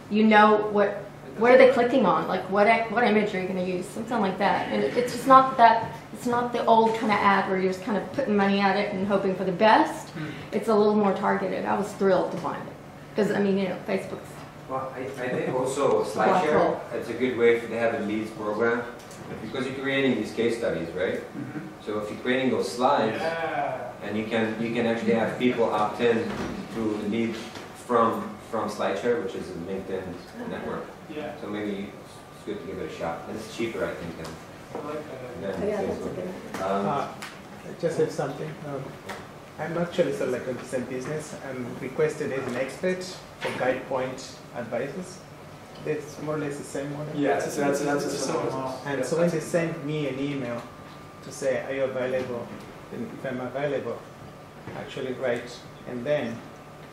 [SPEAKER 5] what are they clicking on? Like what image are you going to use? Something like that. And it's just not that. It's not the old kind of ad where you're just kind of putting money at it and hoping for the best. It's a little more targeted. I was thrilled to find it because Facebook's.
[SPEAKER 1] Well, I think also SlideShare, it's a good way to have a leads program, because you're creating these case studies, right? So if you're creating those slides, and you can actually have people opt in to lead from SlideShare, which is a LinkedIn network.
[SPEAKER 7] Yeah.
[SPEAKER 1] So maybe it's good to give it a shot. And it's cheaper, I think, than Facebook.
[SPEAKER 11] I just have something. I'm actually sort of like in the same business. I'm requested as an expert for Guide Point advisors. That's more or less the same model.
[SPEAKER 4] Yeah, that's a similar model.
[SPEAKER 11] And so when they send me an email to say, are you available? Then if I'm available, actually write. And then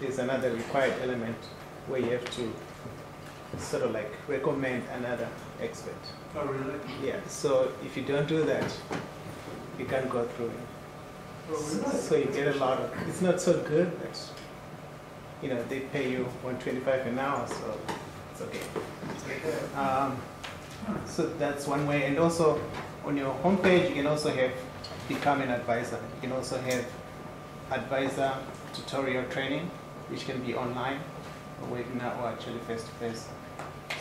[SPEAKER 11] there's another required element where you have to sort of like recommend another expert.
[SPEAKER 7] Oh, really?
[SPEAKER 11] Yeah, so if you don't do that, you can't go through it.
[SPEAKER 7] Oh, really?
[SPEAKER 11] So you get a lot of, it's not so good, but they pay you $125 an hour, so it's okay. So that's one way. And also on your homepage, you can also have become an advisor. You can also have advisor tutorial training, which can be online, or webinar, or actually face-to-face.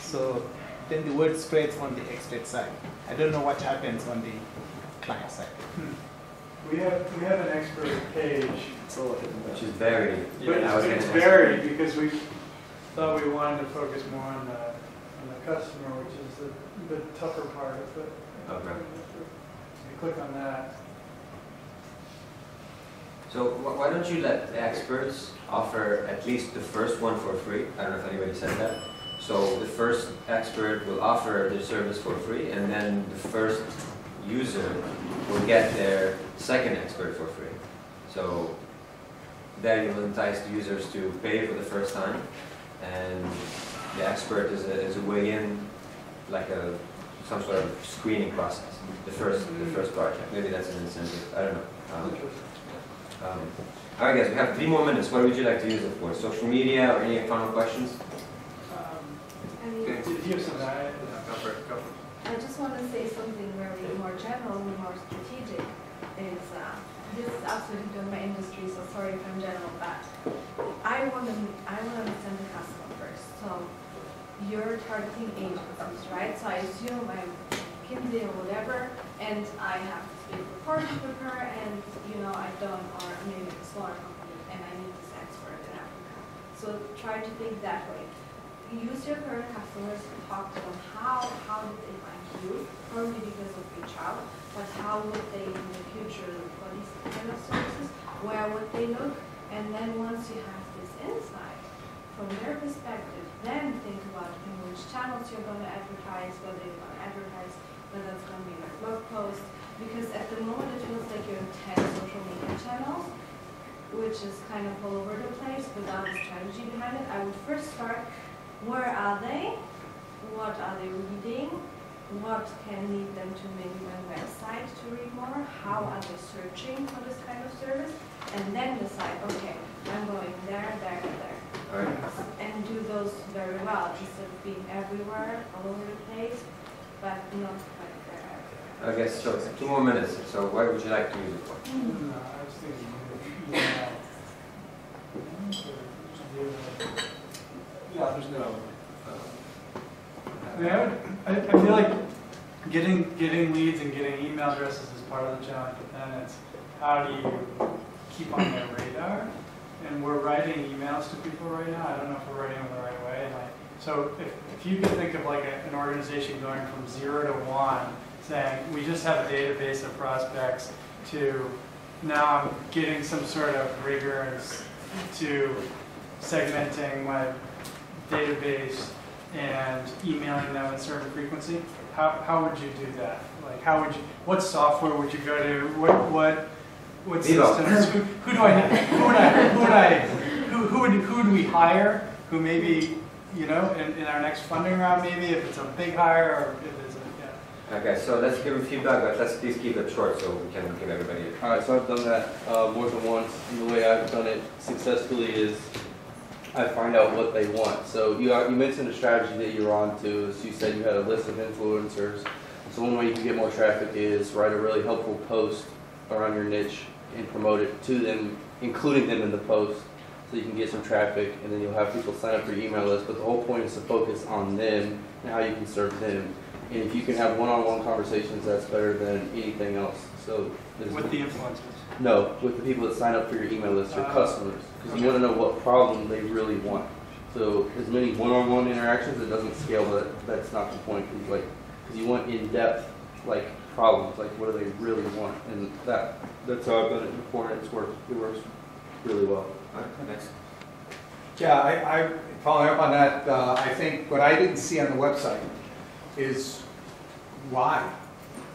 [SPEAKER 11] So then the word spreads on the expert side. I don't know what happens on the client side.
[SPEAKER 7] We have an expert page,
[SPEAKER 1] Which is varied.
[SPEAKER 7] but it's varied because we thought we wanted to focus more on the customer, which is the tougher part of it.
[SPEAKER 1] Okay.
[SPEAKER 7] You click on that.
[SPEAKER 1] So why don't you let the experts offer at least the first one for free? I don't know if anybody said that. So the first expert will offer their service for free, and then the first user will get their second expert for free. So then you'll entice the users to pay for the first time, and the expert is a way in, like some sort of screening process. The first project. Maybe that's an incentive. I don't know. All right, guys. We have 3 more minutes. What would you like to use it for? Social media or any final questions?
[SPEAKER 7] Did you have some diet?
[SPEAKER 1] Go for it.
[SPEAKER 28] I just want to say something very more general, more strategic. This is absolutely not my industry, so sorry if I'm general, but I want to understand the customer first. So you're targeting agencies, right? So I assume I'm McKinsey or whatever, and I have to speak reporting with her, and or maybe a smaller company, and I need this expert in Africa. So try to think that way. Use your current customers to talk to them. How did they find you? Probably because of reach out, but how would they in the future look for these kind of services? Where would they look? And then once you have this insight from their perspective, then think about in which channels you're going to advertise, whether you're going to advertise that that's going to be my blog post, because at the moment it feels like you're in 10 social media channels, which is kind of all over the place without a strategy behind it. I would first start, where are they? What are they reading? What can lead them to maybe my website to read more? How are they searching for this kind of service? And then decide, okay, I'm going there, there, and there.
[SPEAKER 1] Right.
[SPEAKER 28] And do those very well instead of being everywhere, all over the place, but not quite there.
[SPEAKER 1] I guess so. 2 more minutes. So what would you like to use it for?
[SPEAKER 7] I was thinking email.
[SPEAKER 25] Yeah, there's no.
[SPEAKER 7] I feel like getting leads and getting email addresses is part of the challenge, but then it's how do you keep on their radar? And we're writing emails to people right now. I don't know if we're writing them the right way. And so if you could think of like an organization going from 0 to 1, saying we just have a database of prospects, to now I'm getting some sort of rigor to segmenting my database and emailing them at a certain frequency. How would you do that? Like how would you? What software would you go to? What systems? Who do I have? Who do we hire? Who maybe, you know, in our next funding round, maybe if it's a big hire or if it's a, yeah.
[SPEAKER 1] Okay, so let's give feedback, but let's please keep it short so we can give everybody a...
[SPEAKER 12] All right, so I've done that more than once, and the way I've done it successfully is I find out what they want. So you mentioned a strategy that you're on to, is you said you had a list of influencers. So one way you can get more traffic is write a really helpful post around your niche and promote it to them, including them in the post, so you can get some traffic, and then you'll have people sign up for your email list. But the whole point is to focus on them and how you can serve them. And if you can have one-on-one conversations, that's better than anything else. So
[SPEAKER 7] with the influencers? No,
[SPEAKER 12] with the people that sign up for your email list, your customers, because you want to know what problem they really want. So as many one-on-one interactions, it doesn't scale, but that's not the point. Because you want in-depth problems, like what do they really want, and that's how I've done it before, and it works really well.
[SPEAKER 1] All right, next.
[SPEAKER 6] Yeah, I following up on that, I think what I didn't see on the website is why.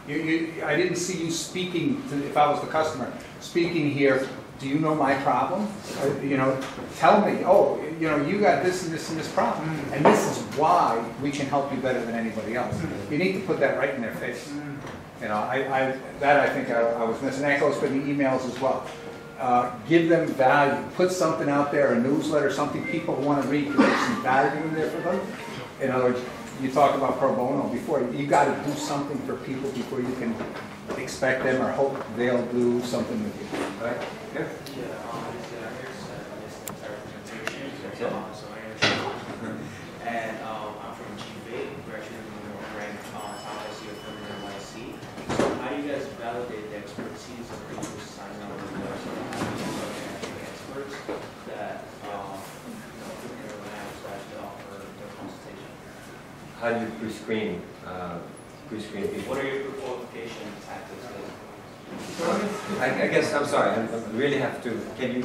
[SPEAKER 6] I didn't see you speaking to, if I was the customer, speaking here, do you know my problem? You know, tell me, oh, you know, you got this and this and this problem, and this is why we can help you better than anybody else. You need to put that right in their face. You know, I think I was missing. That goes for the emails as well. Give them value. Put something out there, a newsletter, something people want to read, because there's some value in there for them. In other words, you talked about pro bono before. You got to do something for people before you can expect them or hope they'll do something with you. Right? Yeah.
[SPEAKER 13] And I'm from GVA, graduated from ranked top SEO firm in NYC. So how do you guys validate the expertise of people who sign up with the experts that actually offer their consultation?
[SPEAKER 1] How do you pre-screen people?
[SPEAKER 13] What are your qualification tactics?
[SPEAKER 1] I guess, I'm sorry, I really have to, can you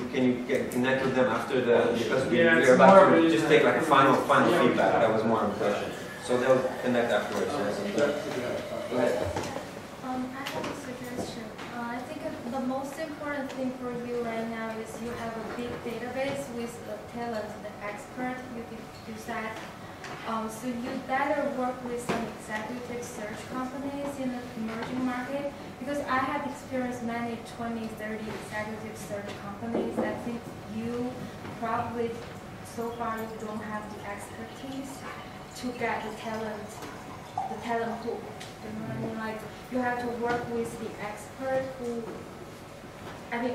[SPEAKER 1] connect with them after the, because we're about to just take like a final feedback. That was more of a question. So they'll connect afterwards. Go ahead.
[SPEAKER 14] I have a suggestion. I think the most important thing for you right now is you have a big database with the talent, the expert. You can use that. So you better work with some executive search companies in the emerging market, because I have experienced many 20, 30 executive search companies. I think you probably, so far, you don't have the expertise to get the talent pool. You know what I mean? Like, you have to work with the expert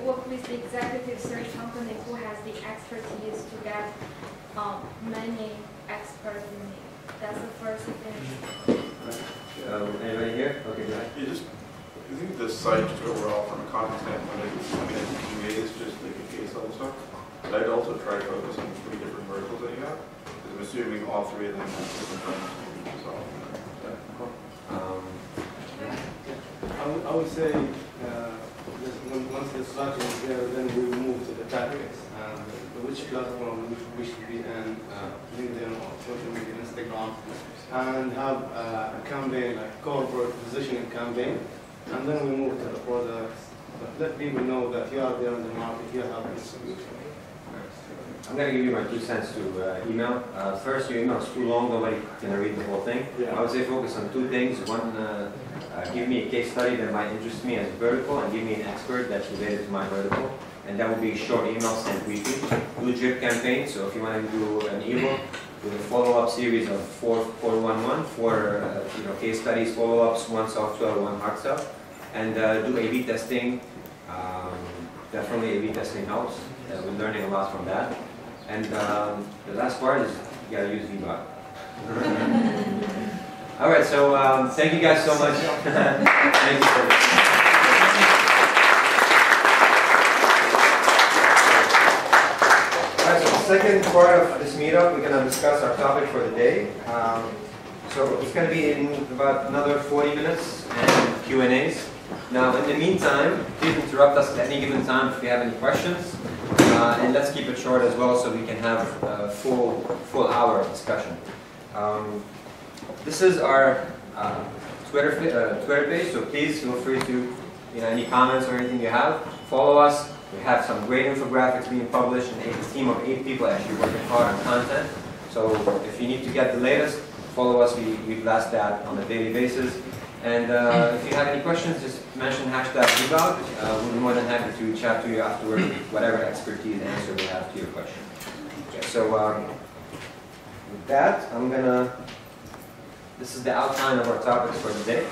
[SPEAKER 14] work with the executive search company who has the expertise to get many experts you need. That's the first thing.
[SPEAKER 1] Anybody here? Okay, go ahead.
[SPEAKER 15] I think the site just overall from a content standpoint, I think is just like a case level stuff. But I'd also try to focus on 3 different verticals that you have, because I'm assuming all 3 of them have different problems to solve.
[SPEAKER 29] I would say once the structure is there, then we move to the tactics. Which platform we should be in, LinkedIn or social media, Instagram, and have a campaign, like corporate positioning campaign, and then we move to the products. But let people know that you are there in the market, you have this solution.
[SPEAKER 1] I'm going to give you my 2 cents to email. First, your email is too long, nobody can read the whole thing. I would say focus on 2 things. One, give me a case study that might interest me as a vertical, and give me an expert that's related to my vertical. And that will be a short email sent weekly. Do a drip campaign, so if you want to do an ebook, do a follow-up series of 4 case studies, follow-ups, 1 soft sell, 1 hard sell. And do A/B testing. Definitely A/B testing helps. We're learning a lot from that. And the last part is you gotta use VBot. All right, so thank you guys so much. Thank you. All right, so the second part of this meetup, we're gonna discuss our topic for the day. So it's gonna be in about another 40 minutes and Q&As. Now, in the meantime, please interrupt us at any given time if you have any questions. And let's keep it short as well so we can have a full hour of discussion. This is our Twitter page, so please feel free to, any comments or anything you have, follow us. We have some great infographics being published, and a team of 8 people actually working hard on content. So if you need to get the latest, follow us. We blast that on a daily basis. And if you have any questions, just mention #VBOT. We'll be more than happy to chat to you afterward with whatever expertise and answer we have to your question. Okay, so with that, this is the outline of our topics for today.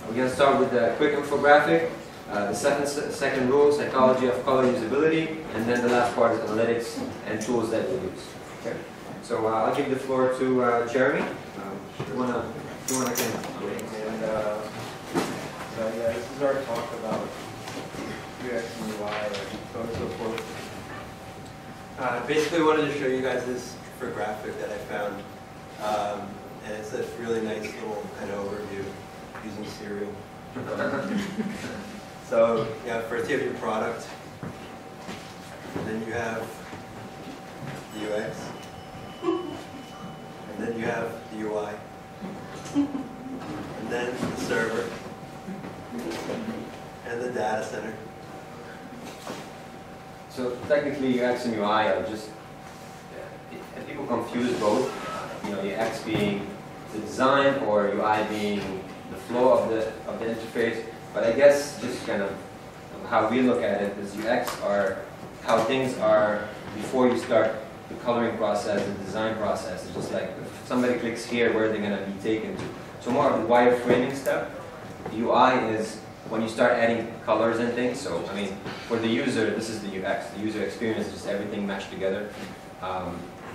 [SPEAKER 1] We're going to start with a quick infographic, the second rule, psychology of color usability, and then the last part is analytics and tools that we use. Okay. So I'll give the floor to Jeremy. If you want to
[SPEAKER 30] So yeah, this is our talk about UX and UI, and so on and so forth. Basically, wanted to show you guys this infographic that I found, and it's a really nice little kind of overview using Serial. So yeah, first you have your product, and then you have the UX, and then you have the UI. And then the server, and the data center.
[SPEAKER 1] So technically UX and UI are just, people confuse both, UX being the design or UI being the flow of the interface. But I guess just kind of how we look at it is UX are how things are before you start the coloring process, the design process. It's just like if somebody clicks here, where are they going to be taken to? So more of the wireframing step. UI is when you start adding colors and things. So I mean, for the user, this is the UX. The user experience is just everything meshed together.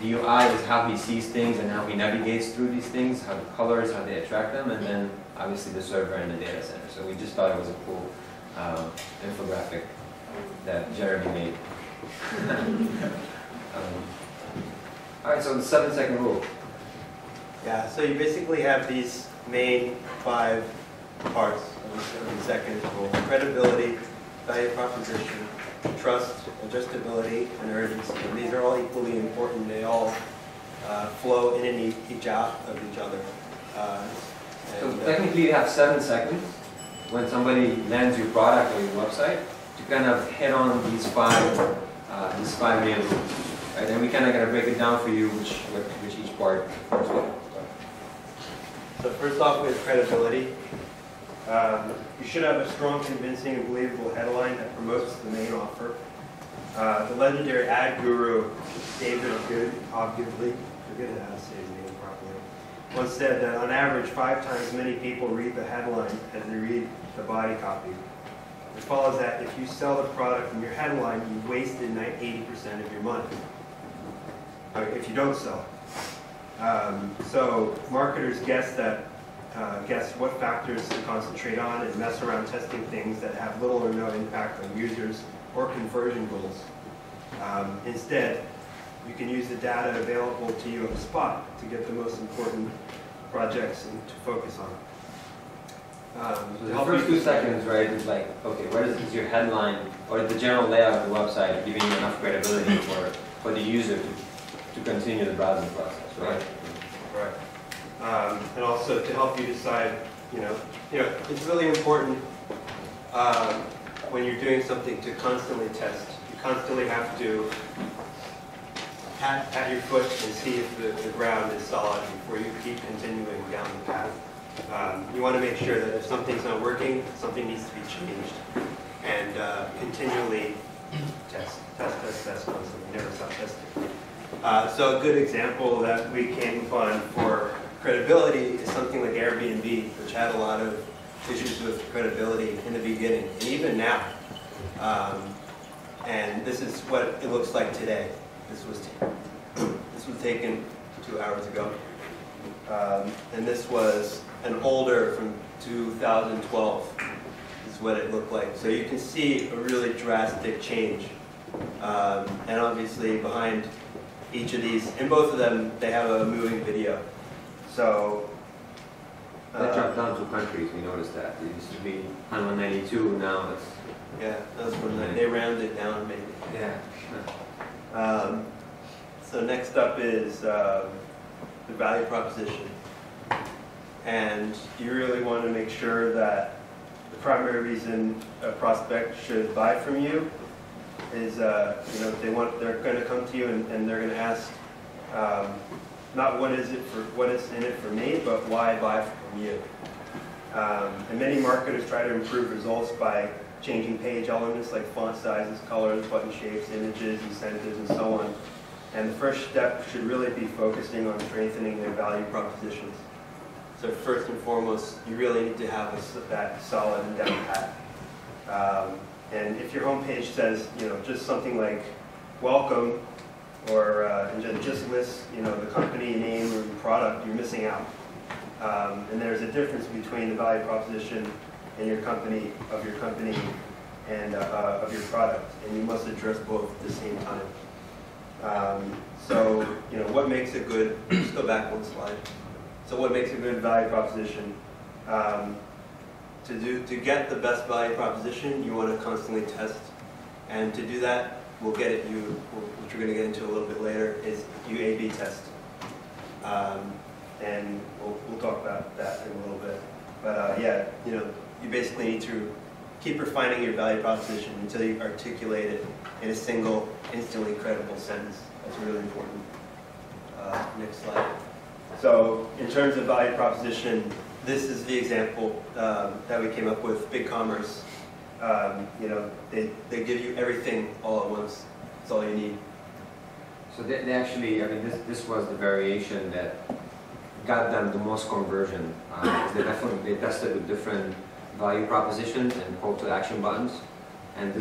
[SPEAKER 1] The UI is how he sees things and how he navigates through these things, how the colors, how they attract them, and then obviously the server and the data center. So we just thought it was a cool infographic that Jeremy made. All right, so the 7-second rule.
[SPEAKER 30] Yeah, so you basically have these main 5 parts of the 7-second rule: credibility, value proposition, trust, adjustability, and urgency. And these are all equally important. They all flow in and each out of each other.
[SPEAKER 1] So technically you have 7 seconds when somebody lands your product or your website to kind of hit on these 5 main rules. Right? And we kind of got to break it down for you which each part is what.
[SPEAKER 30] So first off, with credibility, you should have a strong, convincing, and believable headline that promotes the main offer. The legendary ad guru David Ogilvy, forget how to say his name properly, once said that on average 5 times many people read the headline as they read the body copy. It follows that if you sell the product from your headline, you've wasted 80% of your money. If you don't sell it. So marketers guess what factors to concentrate on and mess around testing things that have little or no impact on users or conversion goals. Instead, you can use the data available to you on the spot to get the most important projects to focus on.
[SPEAKER 1] So the first 2 seconds, right, is like, okay, what is your headline or the general layout of the website giving you enough credibility for the user to continue the browsing process, right?
[SPEAKER 30] Right. And also to help you decide, it's really important when you're doing something to constantly test. You constantly have to pat your foot and see if the ground is solid before you keep continuing down the path. You want to make sure that if something's not working, something needs to be changed. And continually test constantly, never stop testing. So a good example that we came upon for credibility is something like Airbnb, which had a lot of issues with credibility in the beginning, and even now. And this is what it looks like today. This was taken 2 hours ago. And this was an older from 2012. This is what it looked like. So you can see a really drastic change. And obviously behind each of these, in both of them, they have a moving video. So
[SPEAKER 1] that dropped down to countries, we noticed that. It used to be on 192, now it's...
[SPEAKER 30] Yeah, that's when they rounded it down maybe.
[SPEAKER 1] Yeah.
[SPEAKER 30] So next up is the value proposition. And you really want to make sure that the primary reason a prospect should buy from you is, they're going to come to you and they're going to ask, not what is in it for me, but why buy from you. And many marketers try to improve results by changing page elements like font sizes, colors, button shapes, images, incentives, and so on. And the first step should really be focusing on strengthening their value propositions. So first and foremost, you really need to have that solid and down pat. And if your homepage says, just something like welcome, or and just lists, the company name or the product, you're missing out. And there's a difference between the value proposition and your company, and of your product, and you must address both at the same time. So, what makes a good, just go back one slide. So what makes a good value proposition? To get the best value proposition, you want to constantly test. And to do that, we'll get it, which we're going to get into a little bit later, is you A/B test. And we'll talk about that in a little bit. But you basically need to keep refining your value proposition until you articulate it in a single, instantly credible sentence. That's really important. Next slide. So in terms of value proposition, this is the example that we came up with, BigCommerce. They give you everything all at once. That's all you need.
[SPEAKER 1] So they actually, this was the variation that got them the most conversion. They tested with different value propositions and call to action buttons. And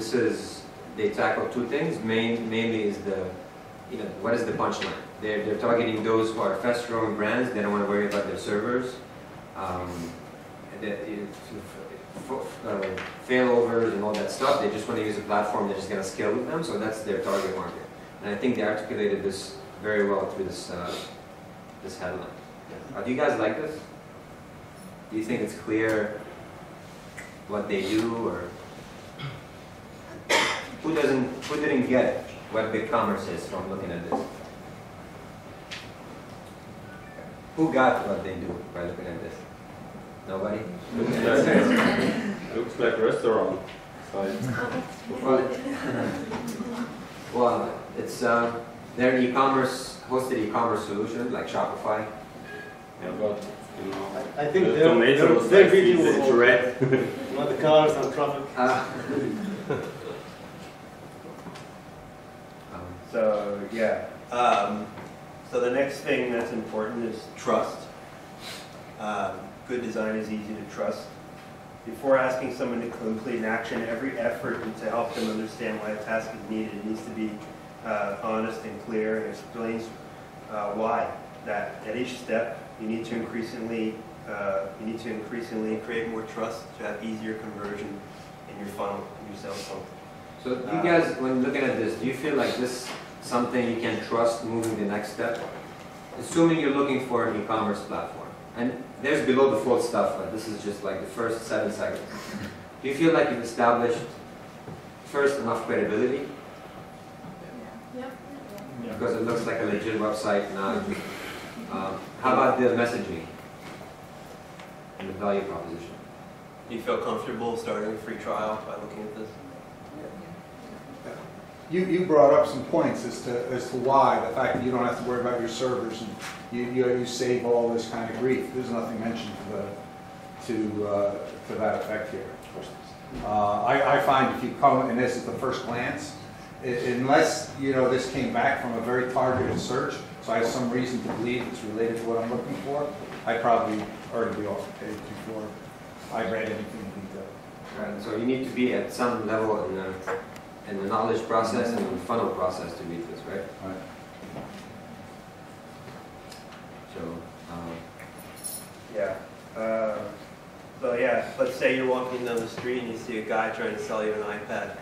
[SPEAKER 1] they tackle two things. Mainly is what is the punchline? They're targeting those who are fast growing brands. They don't want to worry about their servers. Failovers and all that stuff. They just want to use a platform that's just going to scale with them. So that's their target market. And I think they articulated this very well through this headline. Do you guys like this? Do you think it's clear what they do, or who didn't get what BigCommerce is from looking at this? Who got what they do by looking at this? Nobody?
[SPEAKER 15] Looks like restaurant site.
[SPEAKER 1] Well, it's they're an hosted e-commerce solution like Shopify.
[SPEAKER 15] Yeah, but
[SPEAKER 2] I think
[SPEAKER 15] their
[SPEAKER 2] video was red. Not the cars and traffic.
[SPEAKER 30] So yeah. So the next thing that's important is trust. Good design is easy to trust. Before asking someone to complete an action, every effort to help them understand why a task is needed needs to be honest and clear, and explains why. That at each step you need to increasingly create more trust to have easier conversion in your funnel, in your sales funnel.
[SPEAKER 1] So you guys, when looking at this, do you feel like this is something you can trust moving the next step? Assuming you're looking for an e-commerce platform, And there's below the fold stuff, but this is just like the first 7 seconds. Do you feel like you've established first enough credibility?
[SPEAKER 14] Yep.
[SPEAKER 1] Because it looks like a legit website now. How about the messaging and the value proposition?
[SPEAKER 16] Do you feel comfortable starting a free trial by looking at this?
[SPEAKER 6] You brought up some points as to why, the fact that you don't have to worry about your servers and you save all this kind of grief. There's nothing mentioned to that effect here. I find if you come, and this is the first glance, unless this came back from a very targeted search, so I have some reason to believe it's related to what I'm looking for, I'd probably already be off the page before I read anything in detail.
[SPEAKER 1] Right, so you need to be at some level in the knowledge process and the funnel process to read this, right?
[SPEAKER 6] Right.
[SPEAKER 1] So,
[SPEAKER 30] yeah. So yeah, let's say you're walking down the street and you see a guy trying to sell you an iPad,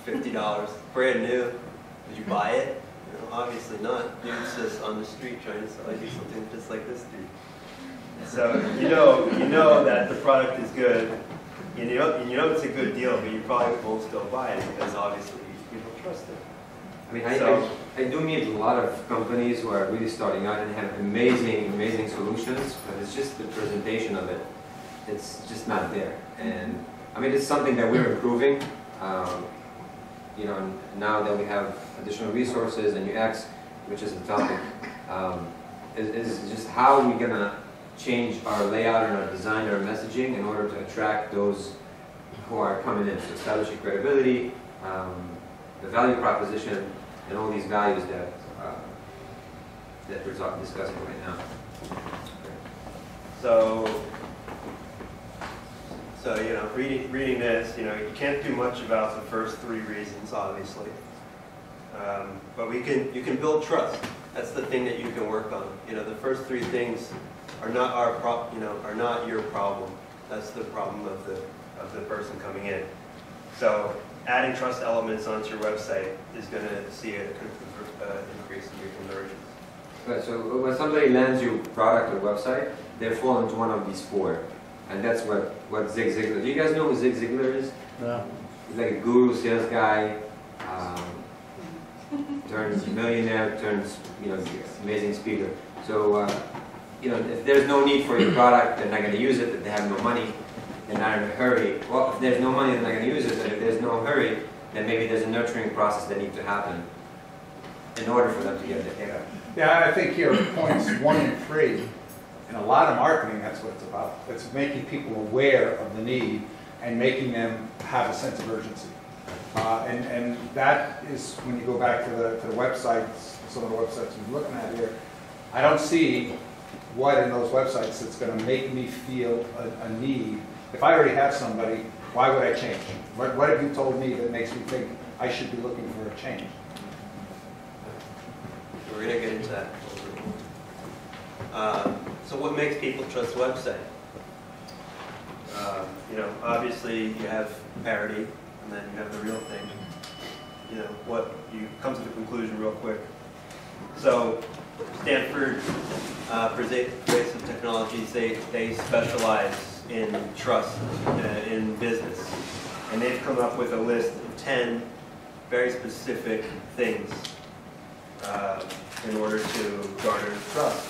[SPEAKER 30] $50, brand new. Would you buy it? Obviously not. Dude's just on the street trying to sell you something just like this dude. So you know that the product is good. You know it's a good deal, but you probably won't still buy it because obviously you don't trust it.
[SPEAKER 1] I mean, I do meet a lot of companies who are really starting out and have amazing solutions, but it's just the presentation of it. It's just not there. And I mean, it's something that we're improving. Now that we have additional resources and UX, which is the topic, is just how are we gonna change our layout and our design and our messaging in order to attract those who are coming in, to establish your credibility, the value proposition, and all these values that we're discussing right now.
[SPEAKER 30] So reading this, you can't do much about the first 3 reasons, obviously. But you can build trust. That's the thing that you can work on. The first 3 things are not are not your problem. That's the problem of the person coming in. So adding trust elements onto your website is going to see an increase in your conversions.
[SPEAKER 1] Right, so when somebody lands your product or website, they fall into one of these 4. And that's what Zig Ziglar. Do you guys know who Zig Ziglar is?
[SPEAKER 11] No.
[SPEAKER 1] He's like a guru sales guy, turns millionaire, turns amazing speaker. So if there's no need for your product, they're not going to use it. If they have no money, they're not in a hurry. Well, if there's no money, they're not going to use it. And if there's no hurry, then maybe there's a nurturing process that needs to happen in order for them to get the data.
[SPEAKER 6] Yeah, I think here points 1 and 3. In a lot of marketing, that's what it's about. It's making people aware of the need and making them have a sense of urgency. And that is when you go back to the websites, some of the websites we're looking at here, I don't see what in those websites that's going to make me feel a need. If I already have somebody, why would I change? What have you told me that makes me think I should be looking for a change?
[SPEAKER 30] We're going to get into that. So what makes people trust a website? Obviously you have parity, and then you have the real thing. What you come to the conclusion real quick. So Stanford Pervasive Technologies, they specialize in trust in business, and they've come up with a list of 10 very specific things in order to garner trust.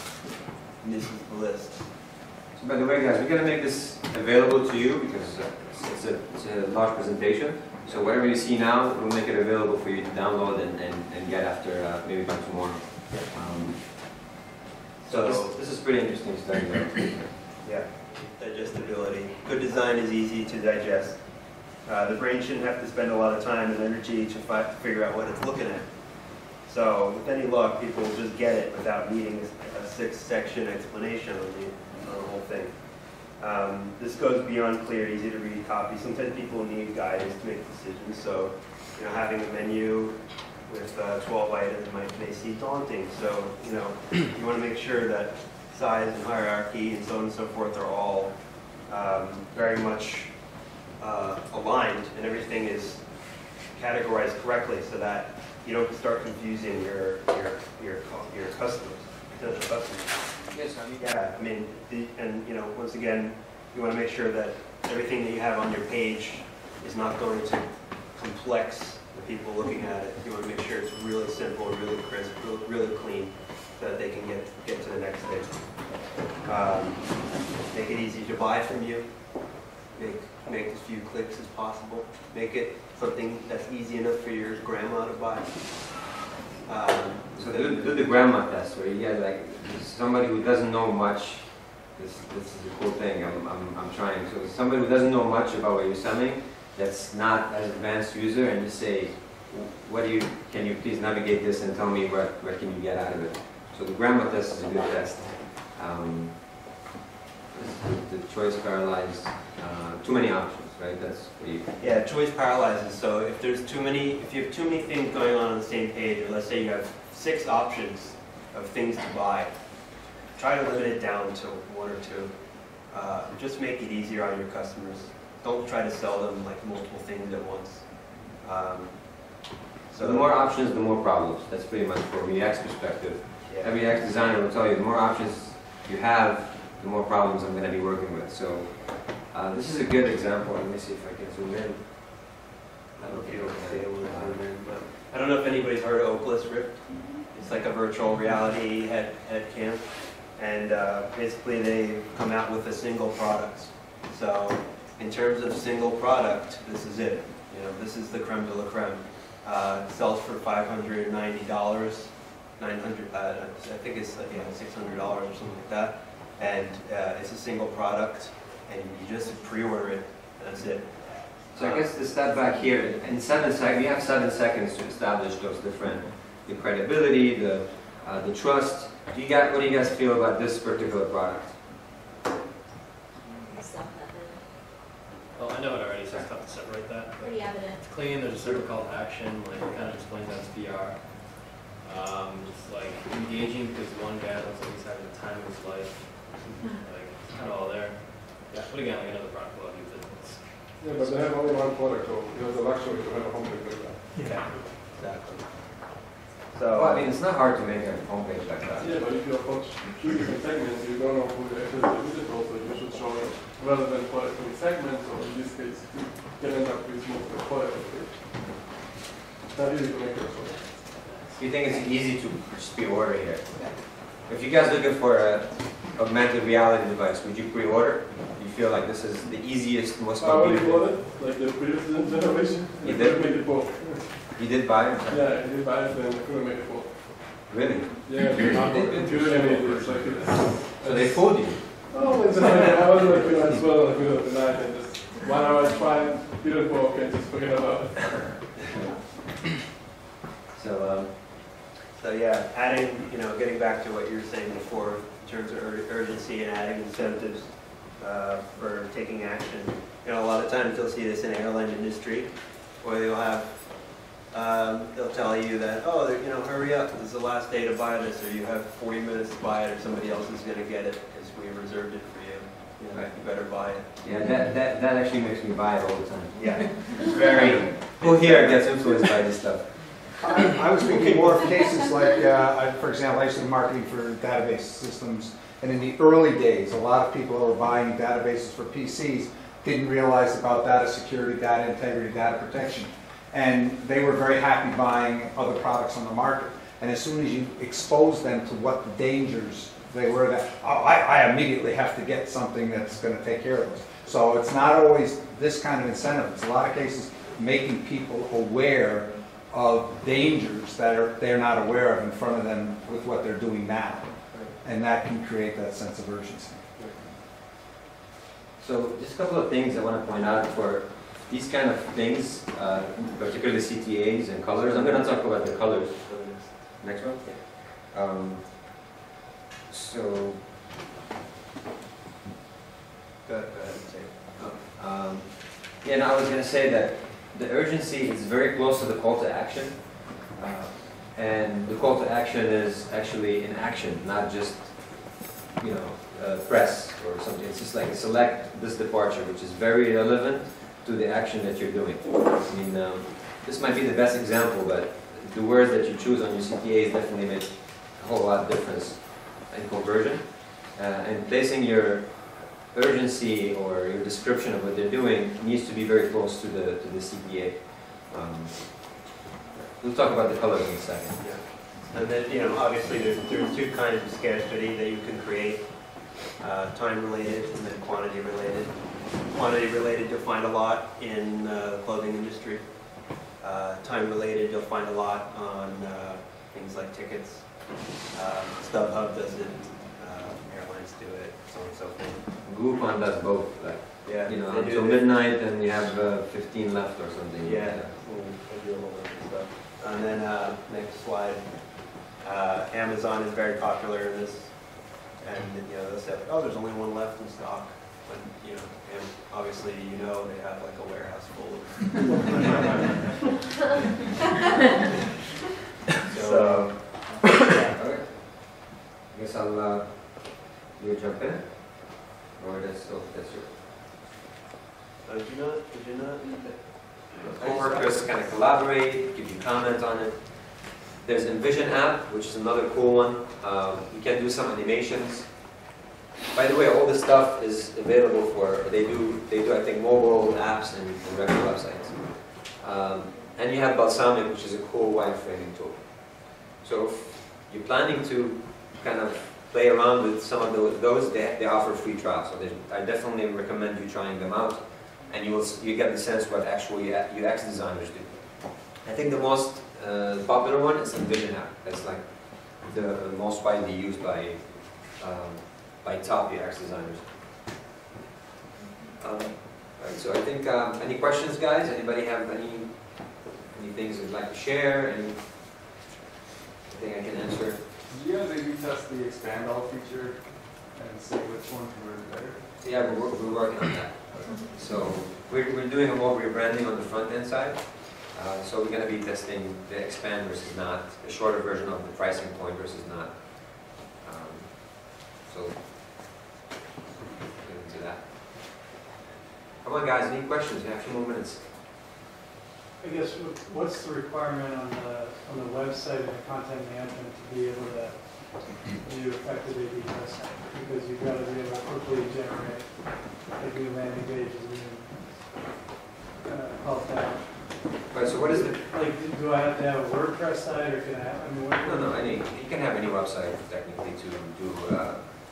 [SPEAKER 30] And this is the list.
[SPEAKER 1] So by the way, guys, we're going to make this available to you because it's a large presentation. So whatever you see now, we'll make it available for you to download and get after maybe by tomorrow. So this is pretty interesting study.
[SPEAKER 30] Yeah, digestibility. Good design is easy to digest. The brain shouldn't have to spend a lot of time and energy to figure out what it's looking at. So with any luck, people will just get it without needing a 6-section explanation on the whole thing. This goes beyond clear, easy to read copy. Sometimes people need guidance to make decisions. So having a menu with 12 items may seem daunting. So you want to make sure that size and hierarchy and so on and so forth are all very much aligned, and everything is categorized correctly so that you don't start confusing your customers.
[SPEAKER 9] Yes, I mean,
[SPEAKER 30] Yeah, I mean, and you know, once again, you want to make sure that everything that you have on your page is not going to complex the people looking at it. You want to make sure it's really simple, really crisp, really clean, so that they can get to the next stage. Make it easy to buy from you. Make as few clicks as possible. Make it something that's easy enough for your grandma to buy.
[SPEAKER 1] So do the grandma test, where you get like somebody who doesn't know much. This is a cool thing. I'm trying. So somebody who doesn't know much about what you're selling, that's not an advanced user, and just say, can you please navigate this and tell me what can you get out of it? So the grandma test is a good test. The choice paralyzed. Too many options, right? That's what you.
[SPEAKER 30] Yeah, choice paralyzes. So if you have too many things going on the same page, or let's say you have 6 options of things to buy, try to limit it down to 1 or 2. Just make it easier on your customers. Don't try to sell them like multiple things at once.
[SPEAKER 1] So the more options, the more problems. That's pretty much from the UX perspective.
[SPEAKER 30] Yeah.
[SPEAKER 1] Every UX designer will tell you the more options you have, the more problems I'm going to be working with. So this is a good example. Let me see if I can zoom in.
[SPEAKER 30] I don't know if you don't see it when I zoom in, but I don't know if anybody's heard of Oculus Rift. It's like a virtual reality head cam, and basically they come out with a single product. So in terms of single product, this is it. You know, this is the creme de la creme. It sells for $590, $900. I think it's like, yeah, $600 or something like that. And it's a single product, and you just pre-order it. That's it.
[SPEAKER 1] So I guess the step back here, in 7 seconds, you have 7 seconds to establish those different, the credibility, the trust. What do you guys feel about this particular product?
[SPEAKER 3] Well, I know it already, so it's tough to separate that.
[SPEAKER 14] Pretty evident.
[SPEAKER 3] It's clean, there's a certain call to action, like it kind of explains that it's PR. It's like engaging because one guy looks like he's having the time of his life. Like, it's kind of all there. Yeah, but again, like another product will use it.
[SPEAKER 25] Yeah, but they have only one product, so you have the luxury to have a homepage like that.
[SPEAKER 3] Yeah,
[SPEAKER 30] exactly.
[SPEAKER 1] Well, I mean, it's not hard to make a homepage like that.
[SPEAKER 25] Yeah, but if you approach 2 different segments, you don't know who the actual visitor, so you should show it rather than product in segments, or in this case, you can end up with multiple product page. It's not easy to make it.
[SPEAKER 1] You think it's easy to just pre-order here? If you guys are looking for a augmented reality device, would you pre-order? You feel like this is the easiest, most
[SPEAKER 25] I already
[SPEAKER 1] convenient?
[SPEAKER 25] bought it, like the previous generation.
[SPEAKER 1] You
[SPEAKER 25] I
[SPEAKER 1] did?
[SPEAKER 25] couldn't make it both.
[SPEAKER 1] You did buy it?
[SPEAKER 25] Yeah, I did buy it, then I couldn't make it both.
[SPEAKER 1] Really?
[SPEAKER 25] Yeah, it's like
[SPEAKER 1] So they fooled you?
[SPEAKER 25] Oh, it's like, I was like, you know, as well in the middle of the night, and just 1 hour is fine, didn't work, and just forget about it.
[SPEAKER 30] So yeah, adding, you know, getting back to what you were saying before in terms of urgency and adding incentives for taking action. You know, a lot of times you'll see this in the airline industry, where they'll have, they'll tell you that, oh, you know, hurry up, this is the last day to buy this, or you have 40 minutes to buy it, or somebody else is going to get it because we reserved it for you. You know, you better buy it.
[SPEAKER 1] Yeah, that actually makes me buy it all the time.
[SPEAKER 30] Yeah.
[SPEAKER 1] Very. Who here gets influenced by this stuff?
[SPEAKER 6] I was thinking more of cases like, for example, I used to do marketing for database systems, and in the early days, a lot of people who were buying databases for PCs didn't realize about data security, data integrity, data protection, and they were very happy buying other products on the market. And as soon as you expose them to what the dangers they were, that, oh, I immediately have to get something that's going to take care of this. So it's not always this kind of incentive. It's a lot of cases making people aware of dangers that they're not aware of in front of them with what they're doing now. And that can create that sense of urgency.
[SPEAKER 1] So just a couple of things I want to point out for these kind of things, particularly CTAs and colors. I'm going to talk about the colors for the next one. So, go ahead. Yeah, no, I was going to say that the urgency is very close to the call to action. And the call to action is actually an action, not just, you know, press or something. It's just like select this departure, which is very relevant to the action that you're doing. I mean, this might be the best example, but the words that you choose on your CTAs definitely make a whole lot of difference. and conversion, and placing your urgency or your description of what they're doing needs to be very close to the CPA. We'll talk about the colors in a second.
[SPEAKER 10] Yeah. And then, obviously there's two kinds of scarcity that you can create, time related and then quantity related. Quantity related you'll find a lot in the clothing industry. Time related you'll find a lot on things like tickets. StubHub does it, airlines do it, so on and so forth.
[SPEAKER 1] Groupon does both, like,
[SPEAKER 10] yeah,
[SPEAKER 1] until midnight and you have 15 left or something.
[SPEAKER 10] Yeah, they do a little bit of stuff. And then next slide, Amazon is very popular in this, and they'll say, oh, there's only one left in stock. But, and obviously, they have like a warehouse full of.
[SPEAKER 1] So okay. I guess I'll you jump in, or that's your.
[SPEAKER 10] Did you not?
[SPEAKER 1] Co-workers kind of collaborate, give you comments on it. There's Envision app, which is another cool one. You can do some animations. By the way, all this stuff is available for, they do I think, mobile apps and regular websites. And you have Balsamic, which is a cool wireframing tool. So if you're planning to kind of play around with some of those, they offer free trials. So I definitely recommend you trying them out, and you get the sense what actual UX designers do. I think the most popular one is Envision app. That's like the most widely used by top UX designers. Right, so I think, any questions, guys? Anybody have any things they'd like to share? Anything I can answer?
[SPEAKER 17] Do you guys maybe test the expand all feature and see which one converted better?
[SPEAKER 1] Yeah, we're working on that. So we're doing a more rebranding on the front end side. So we're going to be testing the expand versus not, a shorter version of the pricing point versus not. So get into that. Come on, guys. Any questions? We have a few more minutes.
[SPEAKER 11] I guess what's the requirement on the website and the content management to be able to do effective A/B testing? Because you've got to be able to quickly generate like new landing pages and call down.
[SPEAKER 1] Right. So what is the
[SPEAKER 11] like? Do I have to have a WordPress site, or can I?
[SPEAKER 1] No. You can have any website technically to do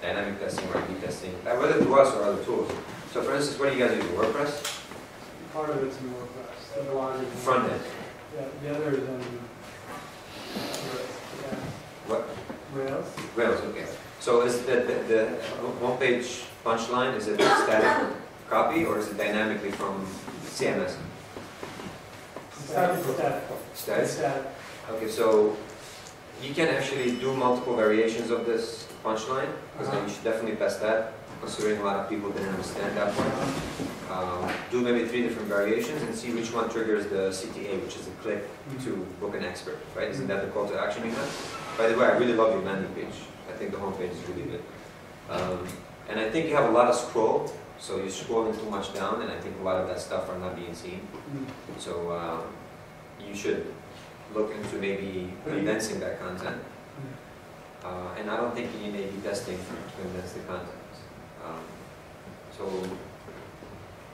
[SPEAKER 1] dynamic testing or A/B testing, whether to us or other tools. So for instance, what do you guys use? WordPress?
[SPEAKER 11] Part of it's in WordPress. The larger
[SPEAKER 1] front end.
[SPEAKER 11] Yeah, the other is in
[SPEAKER 1] What?
[SPEAKER 11] Rails.
[SPEAKER 1] Rails, okay. So is the one-page punchline, is it static copy or is it dynamically from CMS? Static? Okay, so you can actually do multiple variations of this punchline, because you should definitely test that, considering a lot of people didn't understand that one. Do maybe 3 different variations and see which one triggers the CTA, which is a click to book an expert, right? Isn't that the call to action you have? By the way, I really love your landing page. I think the homepage is really good. And I think you have a lot of scroll, so you're scrolling too much down, and I think a lot of that stuff are not being seen. So you should look into maybe condensing that content. And I don't think you need A/B testing to condense the content. So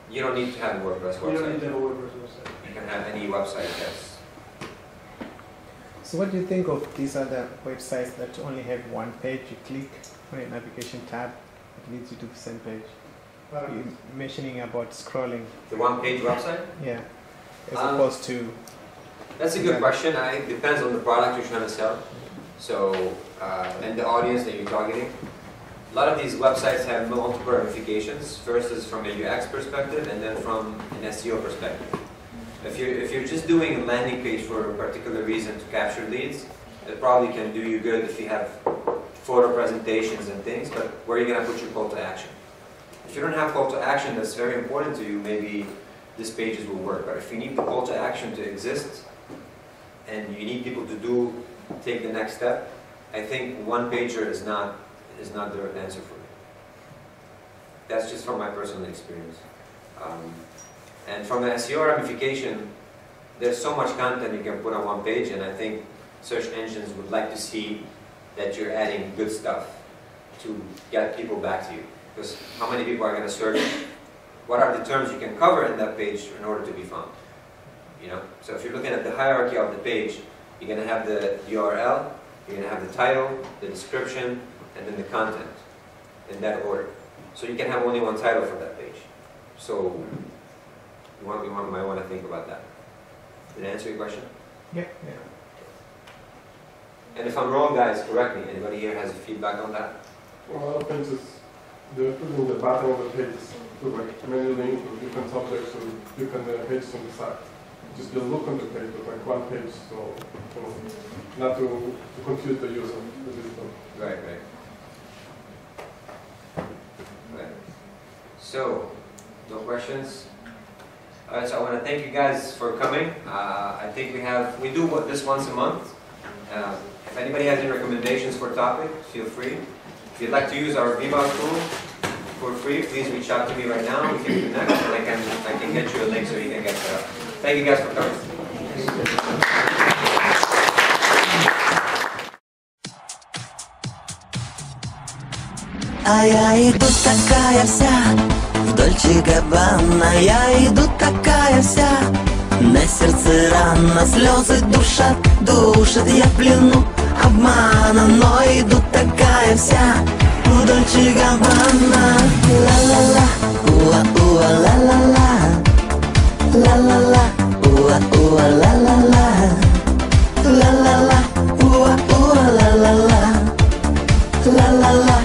[SPEAKER 1] you don't need to have a WordPress website.
[SPEAKER 11] You don't need to have a WordPress website.
[SPEAKER 1] You can have any website that's.
[SPEAKER 18] So what do you think of these other websites that only have one page? You click on an application tab, it leads you to the same page. You're mentioning about scrolling.
[SPEAKER 1] The one-page website?
[SPEAKER 18] Yeah. As opposed to.
[SPEAKER 1] That's a good question. It depends on the product you're trying to sell. So, and the audience that you're targeting. A lot of these websites have multiple ramifications. First is from a UX perspective, and then from an SEO perspective. If you're just doing a landing page for a particular reason to capture leads, it probably can do you good if you have photo presentations and things, but where are you going to put your call to action? If you don't have call to action that's very important to you, maybe these pages will work. But if you need the call to action to exist, and you need people to take the next step, I think one-pager is not the right answer for me. That's just from my personal experience. And from the SEO ramification, there's so much content you can put on one page, and I think search engines would like to see that you're adding good stuff to get people back to you. Because how many people are going to search? What are the terms you can cover in that page in order to be found? You know, so if you're looking at the hierarchy of the page, you're going to have the URL, you're going to have the title, the description, and then the content in that order. So you can have only one title for that page. So you might want to think about that. Did I answer your question?
[SPEAKER 18] Yeah.
[SPEAKER 1] And if I'm wrong, guys, correct me. Anybody here has feedback on that?
[SPEAKER 25] Well, a lot of pages, they're putting the bottom of the pages to like many links to different subjects or different pages on the side. Just the look on the page, but like one page, so not to confuse the user.
[SPEAKER 1] Right. So, no questions? Alright, so I want to thank you guys for coming. I think we do this once a month. If anybody has any recommendations for topic, feel free. If you'd like to use our VBOS tool for free, please reach out to me right now. We can connect and I can get you a link so you can get set up. Thank you guys for coming.
[SPEAKER 5] А я иду такая вся в Дольче Габбана, я иду такая вся, на сердце рана, слезы душат, я в плену обмана, но иду такая вся в Дольче Габбана. Ла-ла-ла, уа-уа, ла-ла-ла, ла-ла-ла, уа-уа, ла-ла-ла, ла-ла-ла, уа-уа, ла-ла-ла, ла-ла-ла.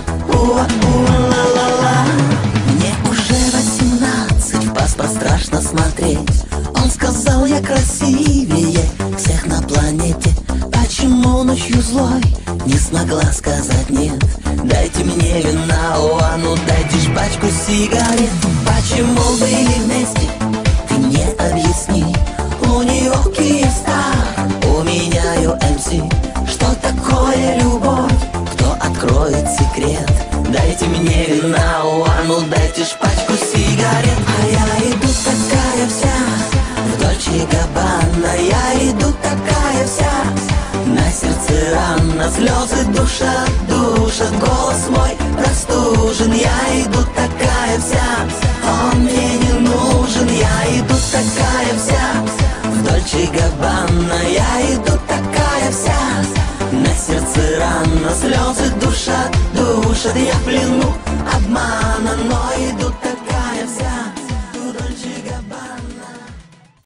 [SPEAKER 5] Мне уже 18, в паспорт страшно смотреть. Он сказал, я красивее всех на планете. Почему ночью злой не смогла сказать нет? Дайте мне вина, а ну дайте ж пачку сигарет. Почему были вместе, ты мне объясни. У нее Киевстар, у меня UMC. Что такое любовь? Кто откроет секрет? Дайте мне вина, а ну дайте ж пачку сигарет. А я иду такая вся в Дольче Габбана, я иду такая вся, на сердце рана, слезы душат, голос мой простужен. Я иду такая вся, он мне не нужен. Я иду такая вся в Дольче Габбана, я иду такая вся, на сердце рана, слезы душат, я в плену